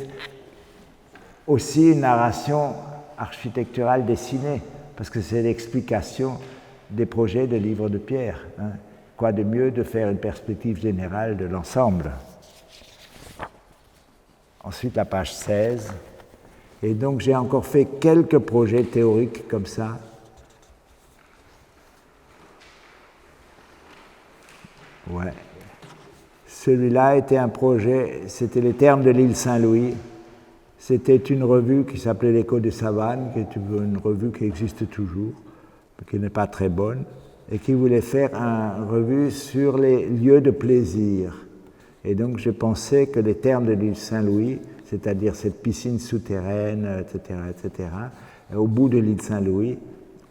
aussi une narration architecturale dessinée, parce que c'est l'explication des projets de Livre de Pierre. Hein. Quoi de mieux de faire une perspective générale de l'ensemble. Ensuite la page 16. Et donc j'ai encore fait quelques projets théoriques comme ça. Ouais. Celui-là était un projet, c'était les termes de l'île Saint-Louis. C'était une revue qui s'appelait L'Écho des Savanes, qui est une revue qui existe toujours, mais qui n'est pas très bonne, et qui voulait faire une revue sur les lieux de plaisir. Et donc je pensais que les termes de l'île Saint-Louis, c'est-à-dire cette piscine souterraine, etc., etc., au bout de l'île Saint-Louis,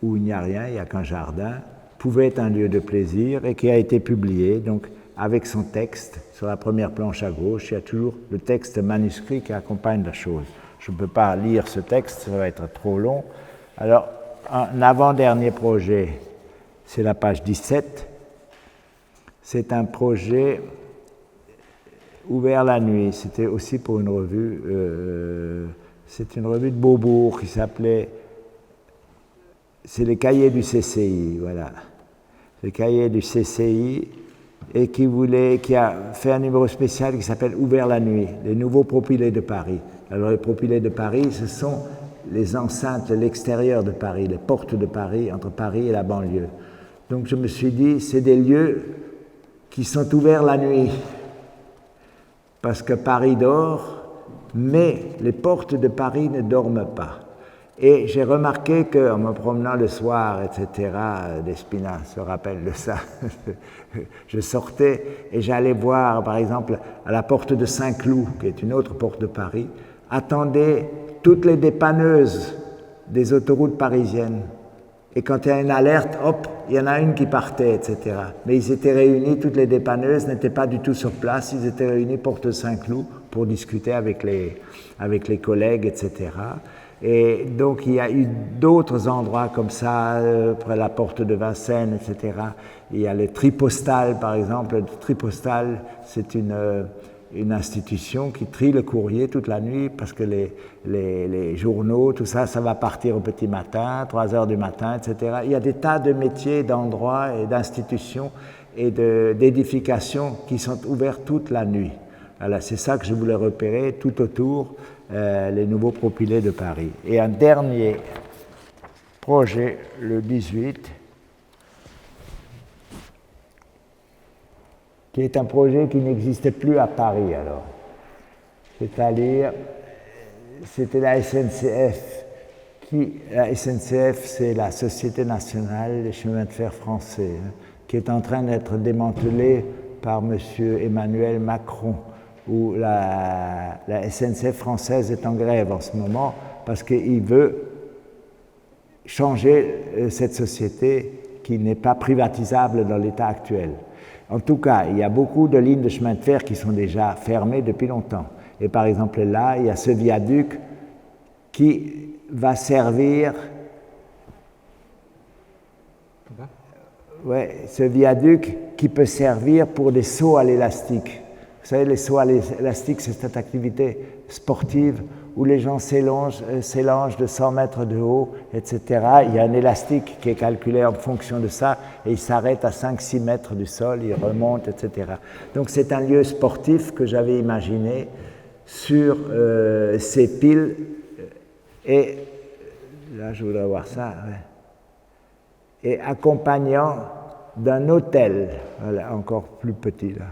où il n'y a rien, il n'y a qu'un jardin, pouvait être un lieu de plaisir et qui a été publié, donc avec son texte. Sur la première planche à gauche, il y a toujours le texte manuscrit qui accompagne la chose. Je ne peux pas lire ce texte, ça va être trop long. Alors, un avant-dernier projet, c'est la page 17. C'est un projet ouvert la nuit. C'était aussi pour une revue. C'est une revue de Beaubourg qui s'appelait... C'est les cahiers du CCI, voilà. Les cahiers du CCI, et qui a fait un numéro spécial qui s'appelle Ouvert la nuit, les nouveaux propylées de Paris. Alors les propylées de Paris, ce sont les enceintes, l'extérieur de Paris, les portes de Paris, entre Paris et la banlieue. Donc je me suis dit, c'est des lieux qui sont ouverts la nuit, parce que Paris dort, mais les portes de Paris ne dorment pas. Et j'ai remarqué qu'en me promenant le soir, etc., Despina se rappelle de ça, je sortais et j'allais voir, par exemple, à la porte de Saint-Cloud, qui est une autre porte de Paris, attendaient toutes les dépanneuses des autoroutes parisiennes. Et quand il y a une alerte, hop, il y en a une qui partait, etc. Mais ils étaient réunis, toutes les dépanneuses n'étaient pas du tout sur place, ils étaient réunis porte de Saint-Cloud pour discuter avec les collègues, etc. Et donc il y a eu d'autres endroits comme ça, près de la porte de Vincennes, etc. Il y a le Tripostale, par exemple. Le Tripostale, c'est une institution qui trie le courrier toute la nuit parce que les journaux, tout ça, ça va partir au petit matin, 3 heures du matin, etc. Il y a des tas de métiers, d'endroits et d'institutions et d'édifications qui sont ouverts toute la nuit. Voilà, c'est ça que je voulais repérer tout autour les nouveaux propylées de Paris. Et un dernier projet, le 18, qui est un projet qui n'existait plus à Paris alors. C'est-à-dire, c'était la SNCF. La SNCF, c'est la Société nationale des chemins de fer français, qui est en train d'être démantelée par M. Emmanuel Macron, où la SNCF française est en grève en ce moment parce qu'il veut changer cette société qui n'est pas privatisable dans l'état actuel. En tout cas, il y a beaucoup de lignes de chemin de fer qui sont déjà fermées depuis longtemps. Et par exemple, là, il y a ce viaduc qui va servir... Ouais, ce viaduc qui peut servir pour des sauts à l'élastique. Vous savez, les sauts à l'élastique, c'est cette activité sportive où les gens s'élangent de 100 mètres de haut, etc. Il y a un élastique qui est calculé en fonction de ça et il s'arrête à 5-6 mètres du sol, il remonte, etc. Donc c'est un lieu sportif que j'avais imaginé sur ces piles et là je voudrais voir ça, ouais. Et accompagnant d'un hôtel, voilà, encore plus petit là.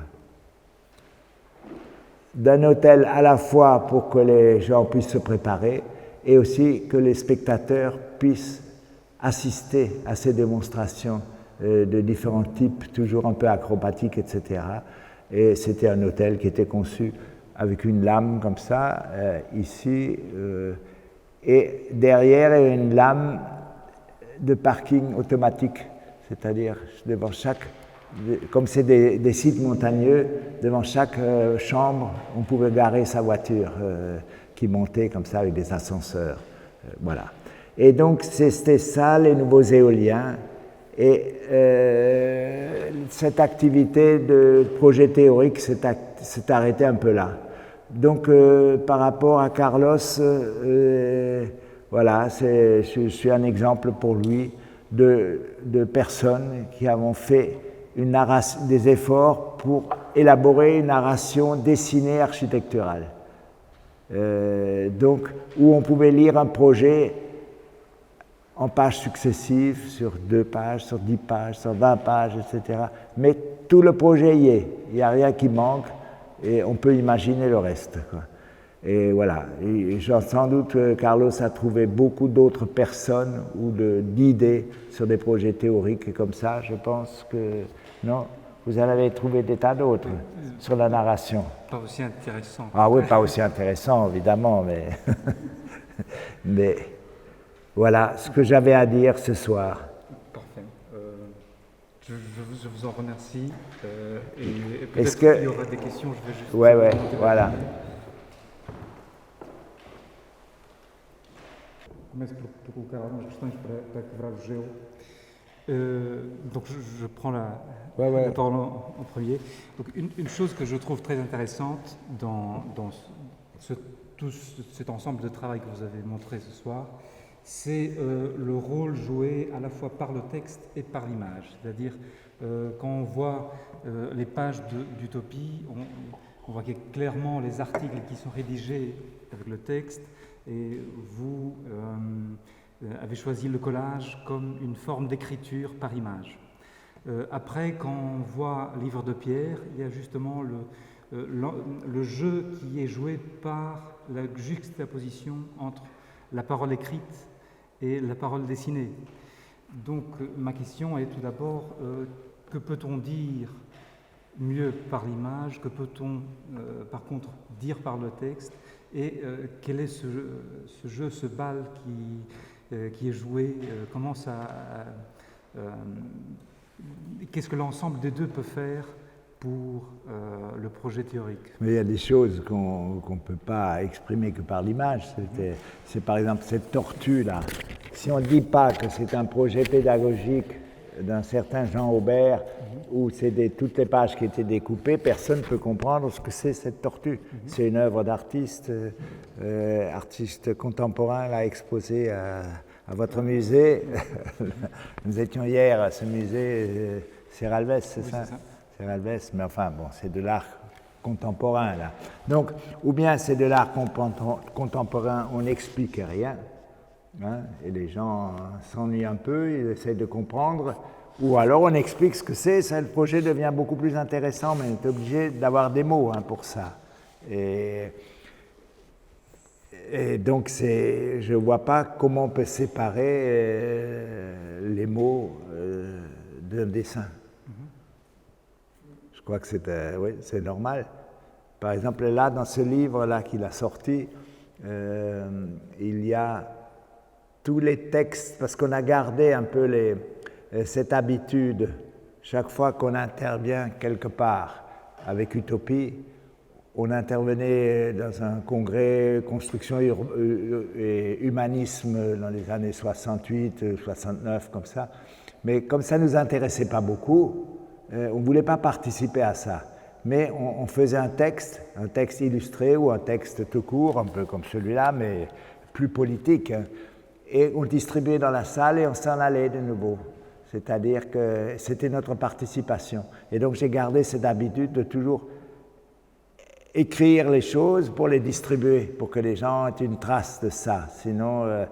D'un hôtel à la fois pour que les gens puissent se préparer et aussi que les spectateurs puissent assister à ces démonstrations de différents types, toujours un peu acrobatiques, etc. Et c'était un hôtel qui était conçu avec une lame comme ça, ici, et derrière il y a une lame de parking automatique, c'est-à-dire devant chaque... Comme c'est des sites montagneux, devant chaque chambre, on pouvait garer sa voiture qui montait comme ça avec des ascenseurs. Voilà. Et donc, c'était ça, les nouveaux éoliens. Et cette activité de projet théorique s'est arrêtée un peu là. Donc, par rapport à Carlos, voilà, je suis un exemple pour lui de personnes qui avons fait des efforts pour élaborer une narration dessinée architecturale. Donc, où on pouvait lire un projet en pages successives, sur 2 pages, sur 10 pages, sur 20 pages, etc. Mais tout le projet y est, il n'y a rien qui manque et on peut imaginer le reste, quoi. Et voilà, et sans doute Carlos a trouvé beaucoup d'autres personnes ou d'idées sur des projets théoriques comme ça, je pense que... Non, vous en avez trouvé des tas d'autres sur la narration. Pas aussi intéressant. Ah oui, pas aussi intéressant, évidemment, mais... mais voilà ce que j'avais à dire ce soir. Parfait. Je vous en remercie. Et peut-être qu'il y aura des questions, je vais juste... Oui, voilà. Começo por colocar algumas questões para quebrar o gelo. Donc je prends la parole en premier. Donc une chose que je trouve très intéressante dans tout cet ensemble de travail que vous avez montré ce soir, c'est le rôle joué à la fois par le texte et par l'image. C'est-à-dire quand on voit les pages d'Utopie, on voit qu'il y a clairement les articles qui sont rédigés avec le texte et vous avez choisi le collage comme une forme d'écriture par image. Après, quand on voit Livre de Pierre, il y a justement le jeu qui est joué par la juxtaposition entre la parole écrite et la parole dessinée. Donc, ma question est tout d'abord, que peut-on dire mieux par l'image, que peut-on par contre dire par le texte, et quel est ce jeu, ce bal qui est joué, comment ça... qu'est-ce que l'ensemble des deux peut faire pour le projet théorique? Mais il y a des choses qu'on ne peut pas exprimer que par l'image. C'est par exemple cette tortue-là. Si on ne dit pas que c'est un projet pédagogique d'un certain Jean Aubert, où c'est toutes les pages qui étaient découpées, personne ne peut comprendre ce que c'est cette tortue. C'est une œuvre d'artiste, artiste contemporain, l'a exposée à votre musée. Nous étions hier à ce musée, Serralves, c'est ça, Serralves, mais enfin, bon, c'est de l'art contemporain, là. Donc, ou bien c'est de l'art contemporain, on n'explique rien, hein, et les gens s'ennuient un peu, ils essayent de comprendre, ou alors on explique ce que c'est, ça, le projet devient beaucoup plus intéressant, mais on est obligé d'avoir des mots, hein, pour ça. Et donc, je ne vois pas comment on peut séparer les mots d'un dessin. Je crois que oui, c'est normal. Par exemple, là, dans ce livre-là qu'il a sorti, il y a tous les textes, parce qu'on a gardé un peu cette habitude, chaque fois qu'on intervient quelque part avec Utopie, on intervenait dans un congrès construction et humanisme dans les années 68, 69, comme ça. Mais comme ça ne nous intéressait pas beaucoup, on ne voulait pas participer à ça. Mais on faisait un texte illustré ou un texte tout court, un peu comme celui-là, mais plus politique. Hein, et on distribuait dans la salle et on s'en allait de nouveau. C'est-à-dire que c'était notre participation. Et donc j'ai gardé cette habitude de toujours écrire les choses pour les distribuer, pour que les gens aient une trace de ça. Sinon,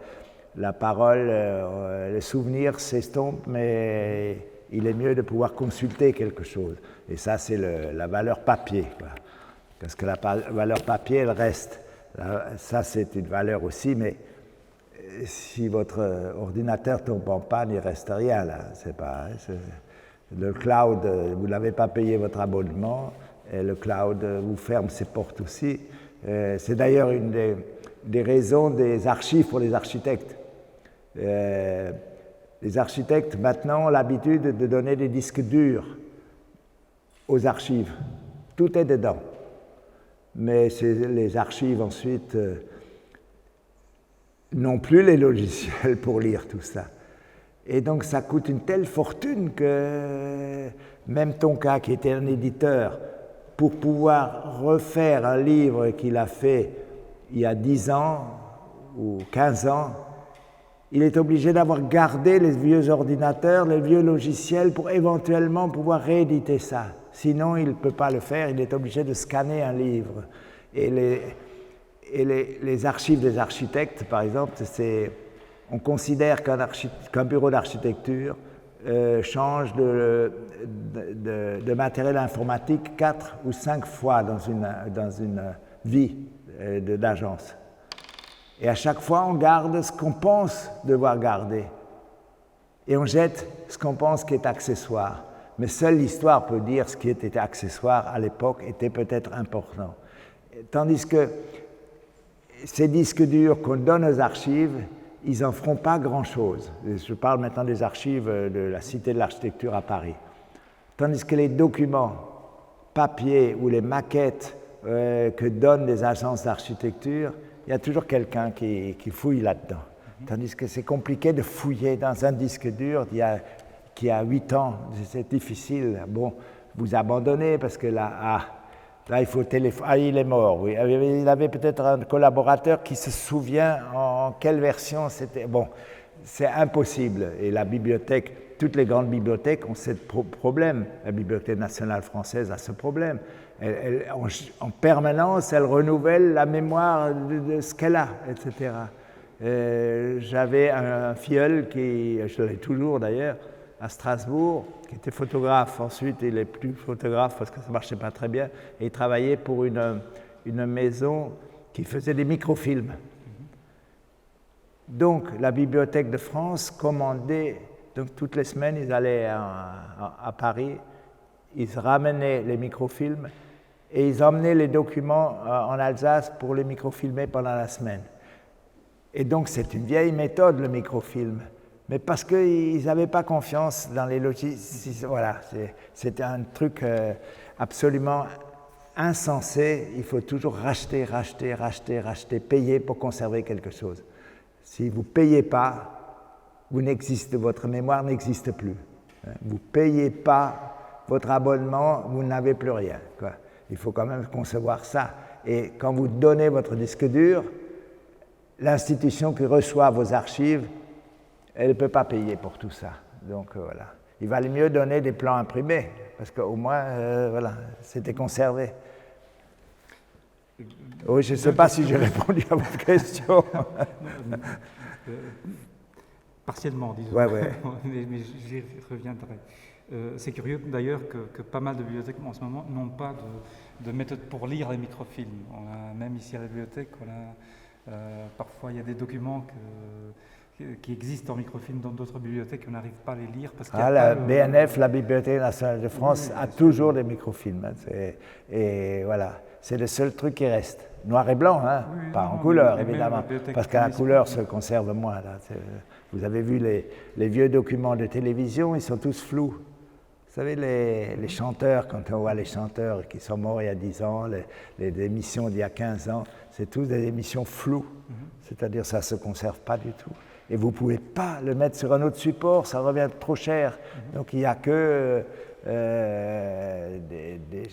la parole, le souvenir s'estompe, mais il est mieux de pouvoir consulter quelque chose. Et ça, c'est la valeur papier, quoi. Parce que la valeur papier, elle reste. Ça, c'est une valeur aussi, mais si votre ordinateur tombe en panne, il ne reste rien, là. Le cloud, vous n'avez pas payé votre abonnement, et le cloud vous ferme ses portes aussi. C'est d'ailleurs une des raisons des archives pour les architectes. Les architectes, maintenant, ont l'habitude de donner des disques durs aux archives. Tout est dedans. Mais les archives, ensuite, n'ont plus les logiciels pour lire tout ça. Et donc, ça coûte une telle fortune que même Tonka, qui était un éditeur, pour pouvoir refaire un livre qu'il a fait il y a 10 ans ou 15 ans, il est obligé d'avoir gardé les vieux ordinateurs, les vieux logiciels pour éventuellement pouvoir rééditer ça. Sinon, il ne peut pas le faire, il est obligé de scanner un livre. Et les archives des architectes, par exemple, on considère qu'un bureau d'architecture change de matériel informatique 4 ou 5 fois dans une vie d'agence. Et à chaque fois, on garde ce qu'on pense devoir garder. Et on jette ce qu'on pense qui est accessoire. Mais seule l'histoire peut dire ce qui était accessoire à l'époque était peut-être important. Tandis que ces disques durs qu'on donne aux archives, ils n'en feront pas grand-chose. Je parle maintenant des archives de la Cité de l'Architecture à Paris. Tandis que les documents papier ou les maquettes que donnent les agences d'architecture, il y a toujours quelqu'un qui fouille là-dedans. Tandis que c'est compliqué de fouiller dans un disque dur qui a 8 ans. C'est difficile. Bon, vous abandonnez parce que là, il faut téléphoner. Ah, il est mort, oui. Il avait peut-être un collaborateur qui se souvient en quelle version c'était. Bon, c'est impossible. Et la bibliothèque, toutes les grandes bibliothèques ont ce problème. La Bibliothèque nationale française a ce problème. En permanence, elle renouvelle la mémoire de ce qu'elle a, etc. J'avais un filleul je l'ai toujours d'ailleurs, à Strasbourg, qui était photographe. Ensuite, il n'est plus photographe parce que ça ne marchait pas très bien. Et il travaillait pour une maison qui faisait des microfilms. Donc, la Bibliothèque de France commandait, donc toutes les semaines, ils allaient à Paris, ils ramenaient les microfilms et ils emmenaient les documents en Alsace pour les microfilmer pendant la semaine. Et donc, c'est une vieille méthode, le microfilm. Mais parce qu'ils n'avaient pas confiance dans les logiciels. Voilà, c'était un truc absolument insensé. Il faut toujours racheter, payer pour conserver quelque chose. Si vous ne payez pas, votre mémoire n'existe plus. Vous ne payez pas votre abonnement, vous n'avez plus rien, quoi. Il faut quand même concevoir ça. Et quand vous donnez votre disque dur, l'institution qui reçoit vos archives, elle ne peut pas payer pour tout ça. Donc voilà. Il valait mieux donner des plans imprimés, parce qu'au moins, voilà, c'était conservé. Oui, je ne sais pas si j'ai répondu à votre question. Partiellement, disons. Ouais, ouais. mais j'y reviendrai. C'est curieux d'ailleurs que pas mal de bibliothèques en ce moment n'ont pas de méthode pour lire les microfilms. Même ici à la bibliothèque, parfois il y a des documents qui existent en microfilm dans d'autres bibliothèques, on n'arrive pas à les lire. Parce la BNF, la Bibliothèque nationale de France, a toujours des microfilms. Et voilà, c'est le seul truc qui reste. Noir et blanc, hein, pas en couleur, évidemment, parce qu'à la couleur se conserve moins. Là. Vous avez vu les vieux documents de télévision, ils sont tous flous. Vous savez, les chanteurs, quand on voit les chanteurs qui sont morts il y a 10 ans, les émissions d'il y a 15 ans, c'est tous des émissions floues. C'est-à-dire ça ne se conserve pas du tout. Et vous ne pouvez pas le mettre sur un autre support, ça revient trop cher. Donc il n'y a que, je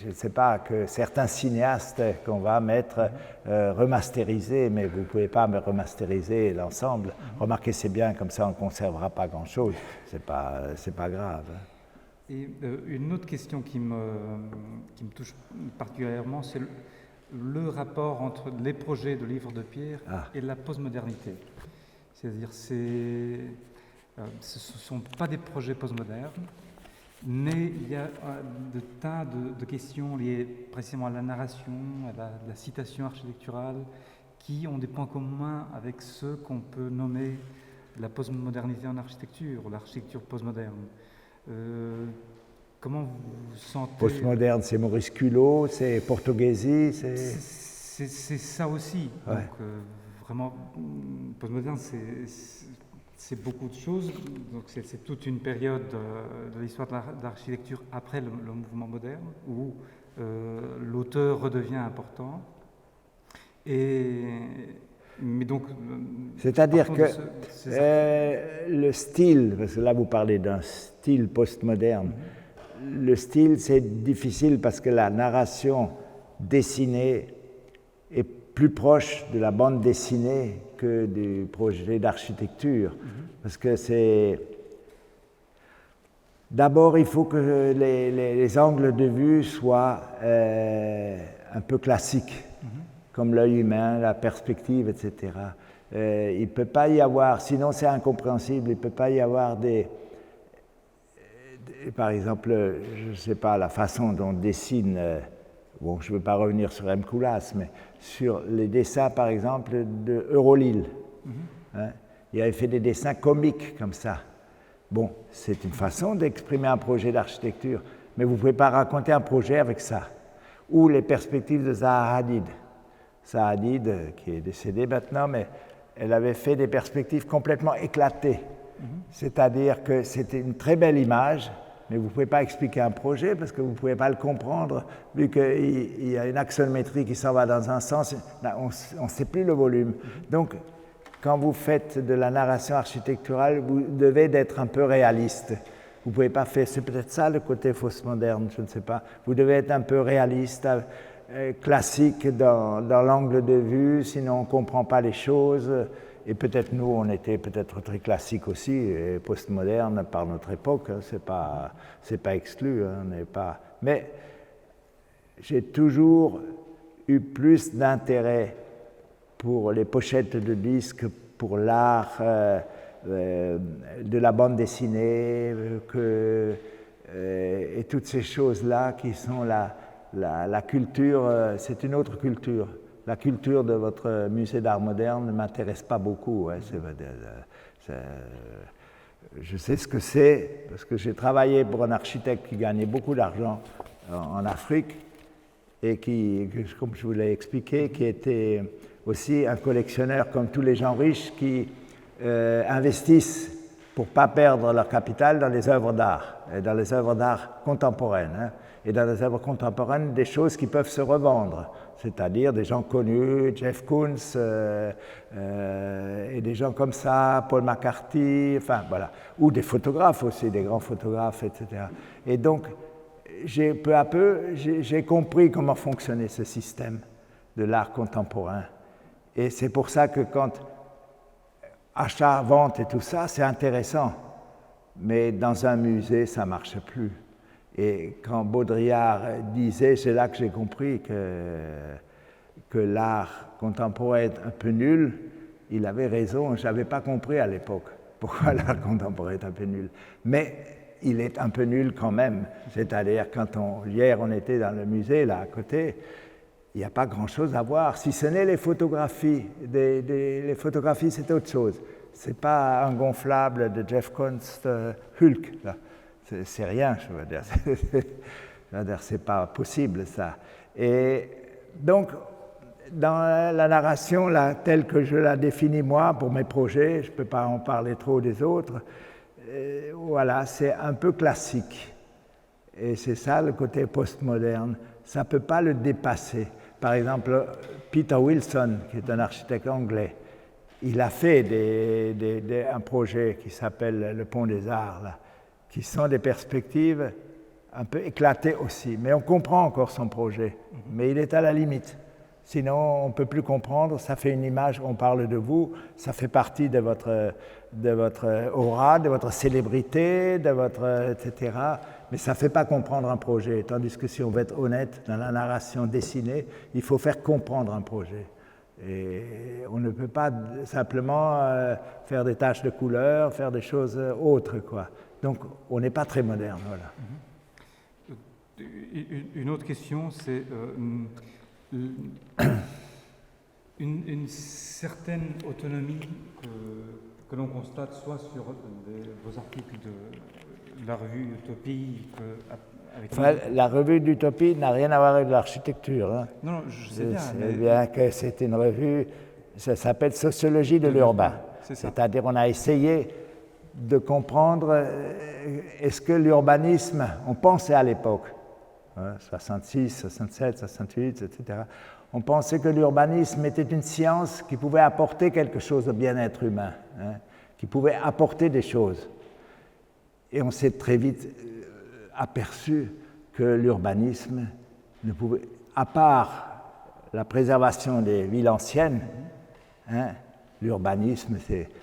ne sais pas, que certains cinéastes qu'on va mettre remasteriser, mais vous ne pouvez pas me remasteriser l'ensemble. Remarquez, c'est bien, comme ça on ne conservera pas grand-chose, c'est pas grave. Et une autre question qui me touche particulièrement, c'est le rapport entre les projets de livres de Pierre et la postmodernité. C'est-à-dire, ce ne sont pas des projets postmodernes, mais il y a de tas de questions liées précisément à la narration, à la citation architecturale, qui ont des points communs avec ceux qu'on peut nommer la postmodernité en architecture, ou l'architecture postmoderne. Comment vous sentez... Postmoderne, c'est Maurice Culot, c'est Portoghesi, c'est ça aussi. Ouais. Donc, vraiment, postmoderne, c'est beaucoup de choses. Donc, c'est toute une période de l'histoire de l'architecture après le mouvement moderne, où l'auteur redevient important. Mais donc, c'est-à-dire que le style, parce que là vous parlez d'un style postmoderne, le style c'est difficile parce que la narration dessinée est plus proche de la bande dessinée que du projet d'architecture. Parce que c'est... D'abord, il faut que les angles de vue soient un peu classiques, comme l'œil humain, la perspective, etc. Il ne peut pas y avoir, sinon c'est incompréhensible, il ne peut pas y avoir par exemple, je ne sais pas, la façon dont on dessine, bon, je ne veux pas revenir sur M. Koulas, mais sur les dessins, par exemple, de Eurolil. Hein, il avait fait des dessins comiques comme ça. Bon, c'est une façon d'exprimer un projet d'architecture, mais vous ne pouvez pas raconter un projet avec ça. Ou les perspectives de Zaha Hadid. Zaha Hadid, qui est décédée maintenant, mais elle avait fait des perspectives complètement éclatées. C'est-à-dire que c'était une très belle image, mais vous ne pouvez pas expliquer un projet parce que vous ne pouvez pas le comprendre, vu qu'il y a une axonométrie qui s'en va dans un sens, on ne sait plus le volume. Donc, quand vous faites de la narration architecturale, vous devez être un peu réaliste. Vous ne pouvez pas faire, c'est peut-être ça le côté fausse moderne, je ne sais pas. Vous devez être un peu réaliste, classique dans l'angle de vue, sinon on ne comprend pas les choses. Et peut-être nous, on était peut-être très classique aussi, et postmoderne par notre époque, hein, c'est pas exclu, hein, on n'est pas... Mais j'ai toujours eu plus d'intérêt pour les pochettes de disques, pour l'art de la bande dessinée, et toutes ces choses-là qui sont la culture, c'est une autre culture. La culture de votre musée d'art moderne ne m'intéresse pas beaucoup. Hein, je sais ce que c'est, parce que j'ai travaillé pour un architecte qui gagnait beaucoup d'argent en Afrique, et qui, comme je vous l'ai expliqué, qui était aussi un collectionneur comme tous les gens riches qui investissent pour ne pas perdre leur capital dans les œuvres d'art, et dans les œuvres d'art contemporaines. Hein. et dans les œuvres contemporaines des choses qui peuvent se revendre, c'est-à-dire des gens connus, Jeff Koons, et des gens comme ça, Paul McCarthy, enfin voilà, ou des photographes aussi, des grands photographes, etc. Et donc, peu à peu, j'ai compris comment fonctionnait ce système de l'art contemporain. Et c'est pour ça que quand achat, vente et tout ça, c'est intéressant. Mais dans un musée, ça ne marche plus. Et quand Baudrillard disait, c'est là que j'ai compris que l'art contemporain est un peu nul, il avait raison, je n'avais pas compris à l'époque pourquoi l'art contemporain est un peu nul. Mais il est un peu nul quand même. C'est-à-dire, hier on était dans le musée, là à côté, il n'y a pas grand-chose à voir, si ce n'est les photographies. Les photographies, c'est autre chose. Ce n'est pas un gonflable de Jeff Koons Hulk. C'est rien, je veux dire. C'est pas possible, ça. Et donc, dans la narration, là, telle que je la définis moi pour mes projets, je ne peux pas en parler trop des autres, voilà, c'est un peu classique. Et c'est ça le côté postmoderne. Ça ne peut pas le dépasser. Par exemple, Peter Wilson, qui est un architecte anglais, il a fait un projet qui s'appelle le Pont des Arts, là, qui sont des perspectives un peu éclatées aussi. Mais on comprend encore son projet, mais il est à la limite. Sinon, on ne peut plus comprendre, ça fait une image, on parle de vous, ça fait partie de votre aura, de votre célébrité, etc. Mais ça ne fait pas comprendre un projet. Tandis que si on veut être honnête dans la narration dessinée, il faut faire comprendre un projet. Et on ne peut pas simplement faire des taches de couleur, faire des choses autres, quoi. Donc, on n'est pas très moderne, voilà. Une autre question, c'est une certaine autonomie que l'on constate soit sur vos articles de la revue Utopie. La revue d'Utopie n'a rien à voir avec l'architecture. Hein. Non, je sais bien. C'est bien que c'est une revue, ça s'appelle Sociologie de l'urbain. C'est-à-dire on a essayé de comprendre est-ce que l'urbanisme, on pensait à l'époque, 66, 67, 68, etc., on pensait que l'urbanisme était une science qui pouvait apporter quelque chose au bien-être humain, hein, qui pouvait apporter des choses. Et on s'est très vite aperçu que l'urbanisme ne pouvait, à part la préservation des villes anciennes, hein, l'urbanisme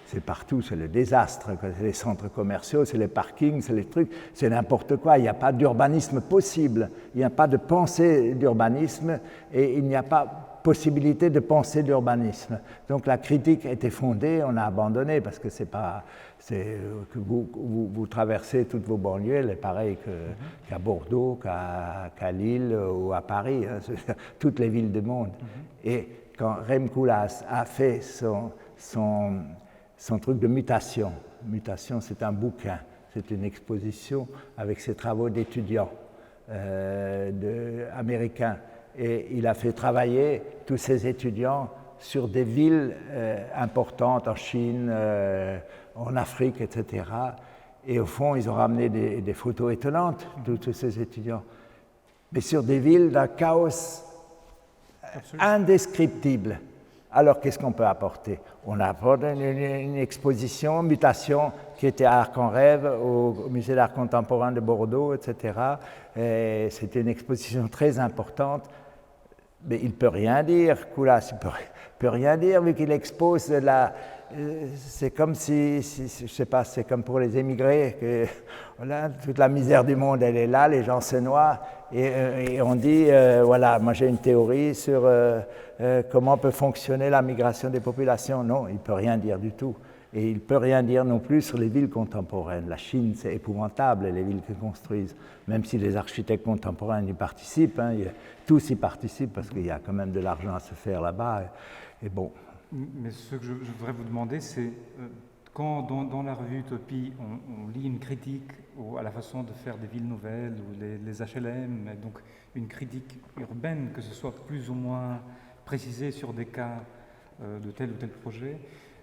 c'est partout, c'est le désastre, c'est les centres commerciaux, c'est les parkings, c'est les trucs, c'est n'importe quoi, il n'y a pas d'urbanisme possible, il n'y a pas de pensée d'urbanisme et il n'y a pas possibilité de pensée d'urbanisme. Donc la critique était fondée, on a abandonné parce que c'est pas, que vous traversez toutes vos banlieues, elle est pareil qu'à Bordeaux, qu'à Lille ou à Paris, hein, toutes les villes du monde. Et quand Rem Koolhaas a fait son truc de mutation, c'est un bouquin, c'est une exposition avec ses travaux d'étudiants américains. Et il a fait travailler tous ces étudiants sur des villes importantes en Chine, en Afrique, etc. Et au fond, ils ont ramené des photos étonnantes, tous ces étudiants. Mais sur des villes d'un chaos indescriptible. Alors, qu'est-ce qu'on peut apporter? On apporte une exposition, mutation, qui était à Arc en Rêve, au Musée d'art contemporain de Bordeaux, etc. C'était une exposition très importante. Mais il ne peut rien dire, Koolhaas, il ne peut rien dire, vu qu'il expose c'est comme si, je ne sais pas, c'est comme pour les émigrés, que voilà, toute la misère du monde, elle est là, les gens se noient, et on dit, voilà, moi j'ai une théorie sur comment peut fonctionner la migration des populations. Non, il ne peut rien dire du tout. Et il ne peut rien dire non plus sur les villes contemporaines. La Chine, c'est épouvantable, les villes qu'ils construisent, même si les architectes contemporains y participent, hein, tous y participent parce qu'il y a quand même de l'argent à se faire là-bas. Et bon. Mais ce que je voudrais vous demander, c'est quand dans la revue Utopie, on lit une critique à la façon de faire des villes nouvelles ou les HLM, donc une critique urbaine, que ce soit plus ou moins précisé sur des cas de tel ou tel projet,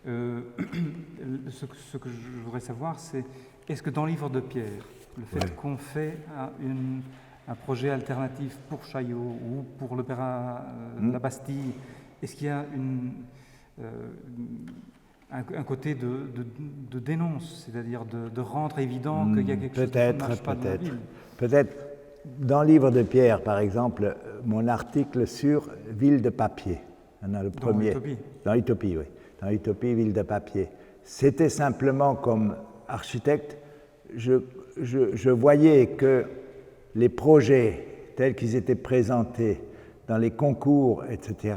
ce que je voudrais savoir, c'est est-ce que dans Livre de Pierre, le fait qu'on fait un projet alternatif pour Chaillot ou pour l'Opéra de la Bastille? Est-ce qu'il y a un côté de dénonce, c'est-à-dire de rendre évident qu'il y a quelque chose qui ne marche pas dans la ville? Peut-être. Dans Livre de Pierre, par exemple, mon article sur Ville de papier, on a le premier. Dans Utopie, oui. Dans Utopie, Ville de papier. C'était simplement comme architecte, je voyais que les projets tels qu'ils étaient présentés dans les concours, etc.,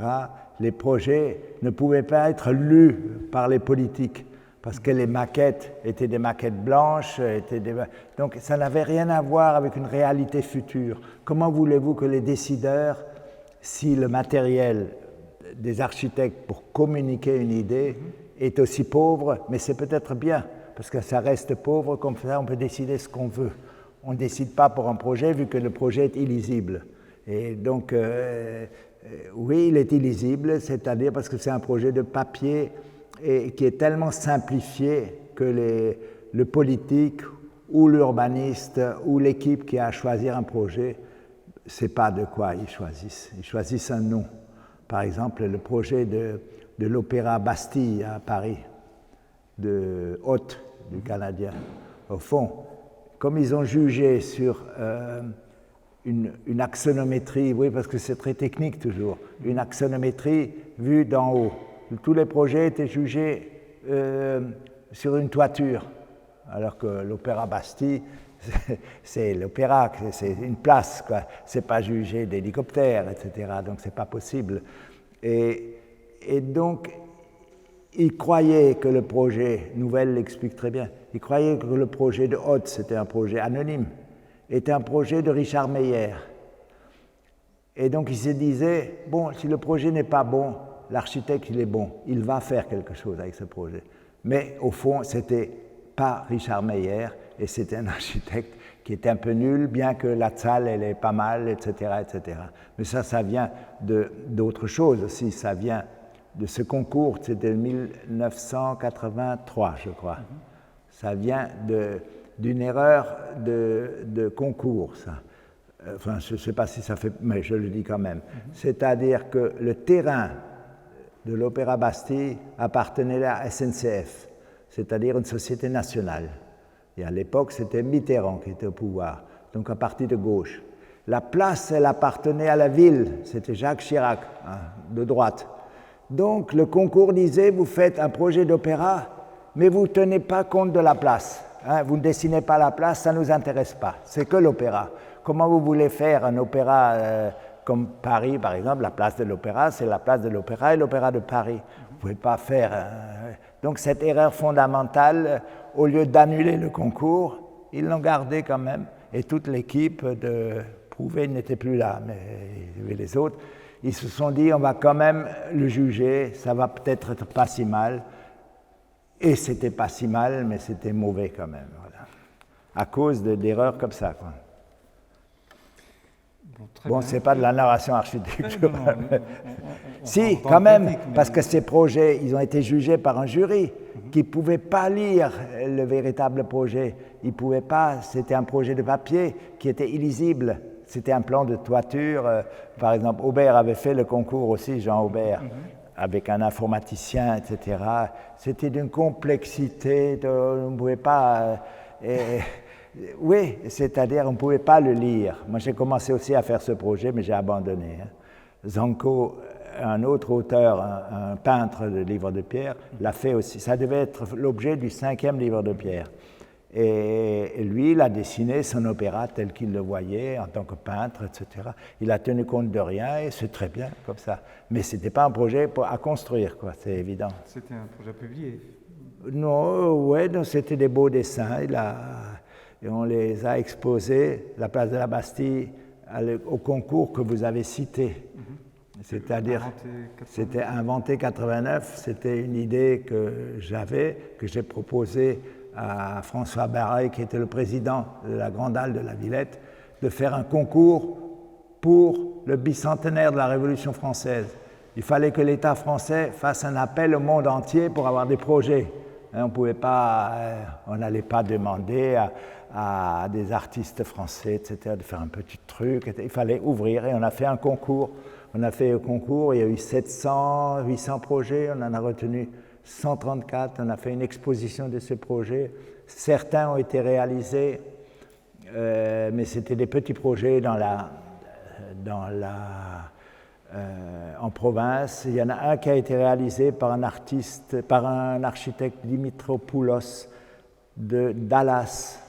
les projets ne pouvaient pas être lus par les politiques parce que les maquettes étaient des maquettes blanches, donc ça n'avait rien à voir avec une réalité future. Comment voulez-vous que les décideurs, si le matériel des architectes pour communiquer une idée est aussi pauvre, mais c'est peut-être bien, parce que ça reste pauvre, comme ça on peut décider ce qu'on veut. On ne décide pas pour un projet vu que le projet est illisible. Et donc, oui, il est illisible, c'est-à-dire parce que c'est un projet de papier et qui est tellement simplifié que le politique ou l'urbaniste ou l'équipe qui a à choisir un projet, ne sait pas de quoi ils choisissent. Ils choisissent un nom. Par exemple, le projet de l'Opéra Bastille à Paris, de Haute, du Canadien. Au fond, comme ils ont jugé sur une axonométrie, oui, parce que c'est très technique toujours, une axonométrie vue d'en haut. Tous les projets étaient jugés sur une toiture, alors que l'Opéra Bastille, c'est l'opéra, c'est une place, quoi. C'est pas jugé d'hélicoptère, etc. Donc c'est pas possible. Et donc, ils croyaient que le projet, Nouvelle l'explique très bien, ils croyaient que le projet de Haute, c'était un projet anonyme, était un projet de Richard Meyer. Et donc ils se disaient, bon, si le projet n'est pas bon, l'architecte, il est bon, il va faire quelque chose avec ce projet. Mais au fond, c'était pas Richard Meyer, et c'était un architecte qui était un peu nul, bien que la salle, elle est pas mal, etc., etc. Mais ça vient d'autre chose aussi, ça vient de ce concours, c'était 1983, je crois. Ça vient d'une erreur de concours, ça. Enfin, je ne sais pas si ça fait, mais je le dis quand même. C'est-à-dire que le terrain de l'Opéra Bastille appartenait à SNCF, c'est-à-dire une société nationale. Et à l'époque, c'était Mitterrand qui était au pouvoir, donc un parti de gauche. La place, elle appartenait à la ville, c'était Jacques Chirac, hein, de droite. Donc le concours disait, vous faites un projet d'opéra, mais vous ne tenez pas compte de la place. Hein, vous ne dessinez pas la place, ça ne nous intéresse pas, c'est que l'opéra. Comment vous voulez faire un opéra comme Paris, par exemple, la place de l'opéra, c'est la place de l'opéra et l'opéra de Paris. Vous ne pouvez pas faire... Donc cette erreur fondamentale, au lieu d'annuler le concours, ils l'ont gardé quand même. Et toute l'équipe de Prouvé n'était plus là, mais il y avait les autres. Ils se sont dit, on va quand même le juger, ça va peut-être être pas si mal. Et c'était pas si mal, mais c'était mauvais quand même. Voilà. À cause d'erreurs comme ça, quoi. Bon, c'est pas de la narration architecturale. Si, quand même, parce que ces projets, ils ont été jugés par un jury qui ne pouvait pas lire le véritable projet. Il ne pouvait pas, c'était un projet de papier qui était illisible. C'était un plan de toiture. Par exemple, Aubert avait fait le concours aussi, Jean Aubert, avec un informaticien, etc. C'était d'une complexité, on ne pouvait pas... oui, c'est-à-dire on ne pouvait pas le lire. Moi, j'ai commencé aussi à faire ce projet, mais j'ai abandonné. Zanco, un autre auteur, un peintre de livre de Pierre, l'a fait aussi. Ça devait être l'objet du 5e livre de Pierre. Et lui, il a dessiné son opéra tel qu'il le voyait en tant que peintre, etc. Il a tenu compte de rien et c'est très bien comme ça. Mais ce n'était pas un projet à construire, quoi, c'est évident. C'était un projet publié? Non, ouais, c'était des beaux dessins. Et on les a exposés, la place de la Bastille, au concours que vous avez cité. C'est-à-dire, c'était inventé 89, c'était une idée que j'avais, que j'ai proposée à François Barret, qui était le président de la Grande Halle de la Villette, de faire un concours pour le bicentenaire de la Révolution française. Il fallait que l'État français fasse un appel au monde entier pour avoir des projets. On pouvait pas, on n'allait pas demander à des artistes français, etc., de faire un petit truc. Il fallait ouvrir et on a fait un concours. On a fait un concours, il y a eu 700, 800 projets, on en a retenu 134, on a fait une exposition de ces projets. Certains ont été réalisés, mais c'était des petits projets en province. Il y en a un qui a été réalisé par un architecte Dimitropoulos de Dallas.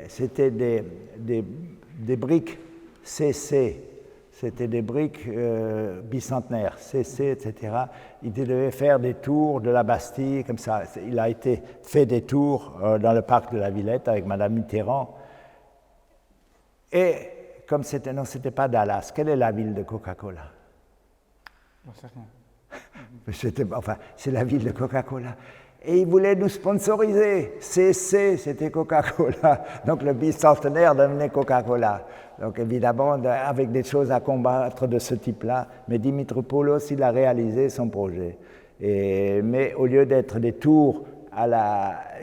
C'était des briques CC. C'était des briques bicentenaires, CC, etc. Il devait faire des tours de la Bastille, comme ça. Il a été fait des tours dans le parc de la Villette avec Madame Mitterrand. Et comme c'était pas Dallas, quelle est la ville de Coca-Cola? Non, c'est rien. C'est la ville de Coca-Cola. Et ils voulaient nous sponsoriser. CC, c'était Coca-Cola. Donc le bicentenaire devenait Coca-Cola. Donc évidemment, avec des choses à combattre de ce type-là, mais Dimitropoulos, il a réalisé son projet. Mais au lieu d'être des tours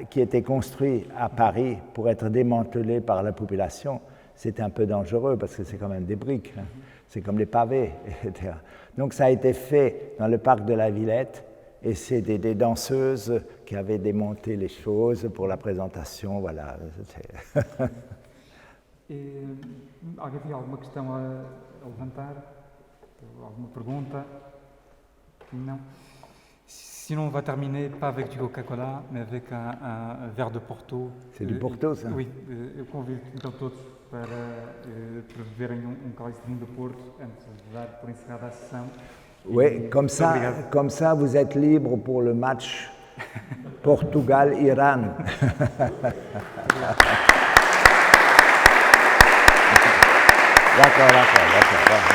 qui étaient construits à Paris pour être démantelés par la population, c'était un peu dangereux parce que c'est quand même des briques. Hein. C'est comme les pavés, etc. Donc ça a été fait dans le parc de la Villette. Et c'est des danseuses qui avaient démonté les choses pour la présentation, voilà. Alguém tem alguma questão a levantar? Alguma pergunta? Não. Sinon, on va terminer pas avec du Coca-Cola, mais avec un verre de Porto. C'est du Porto, ça? Oui, eu convido então todos para beberem cálice de vinho do Porto antes de dar por encerrada a sessão. Oui, comme ça, vous êtes libre pour le match Portugal-Iran. D'accord.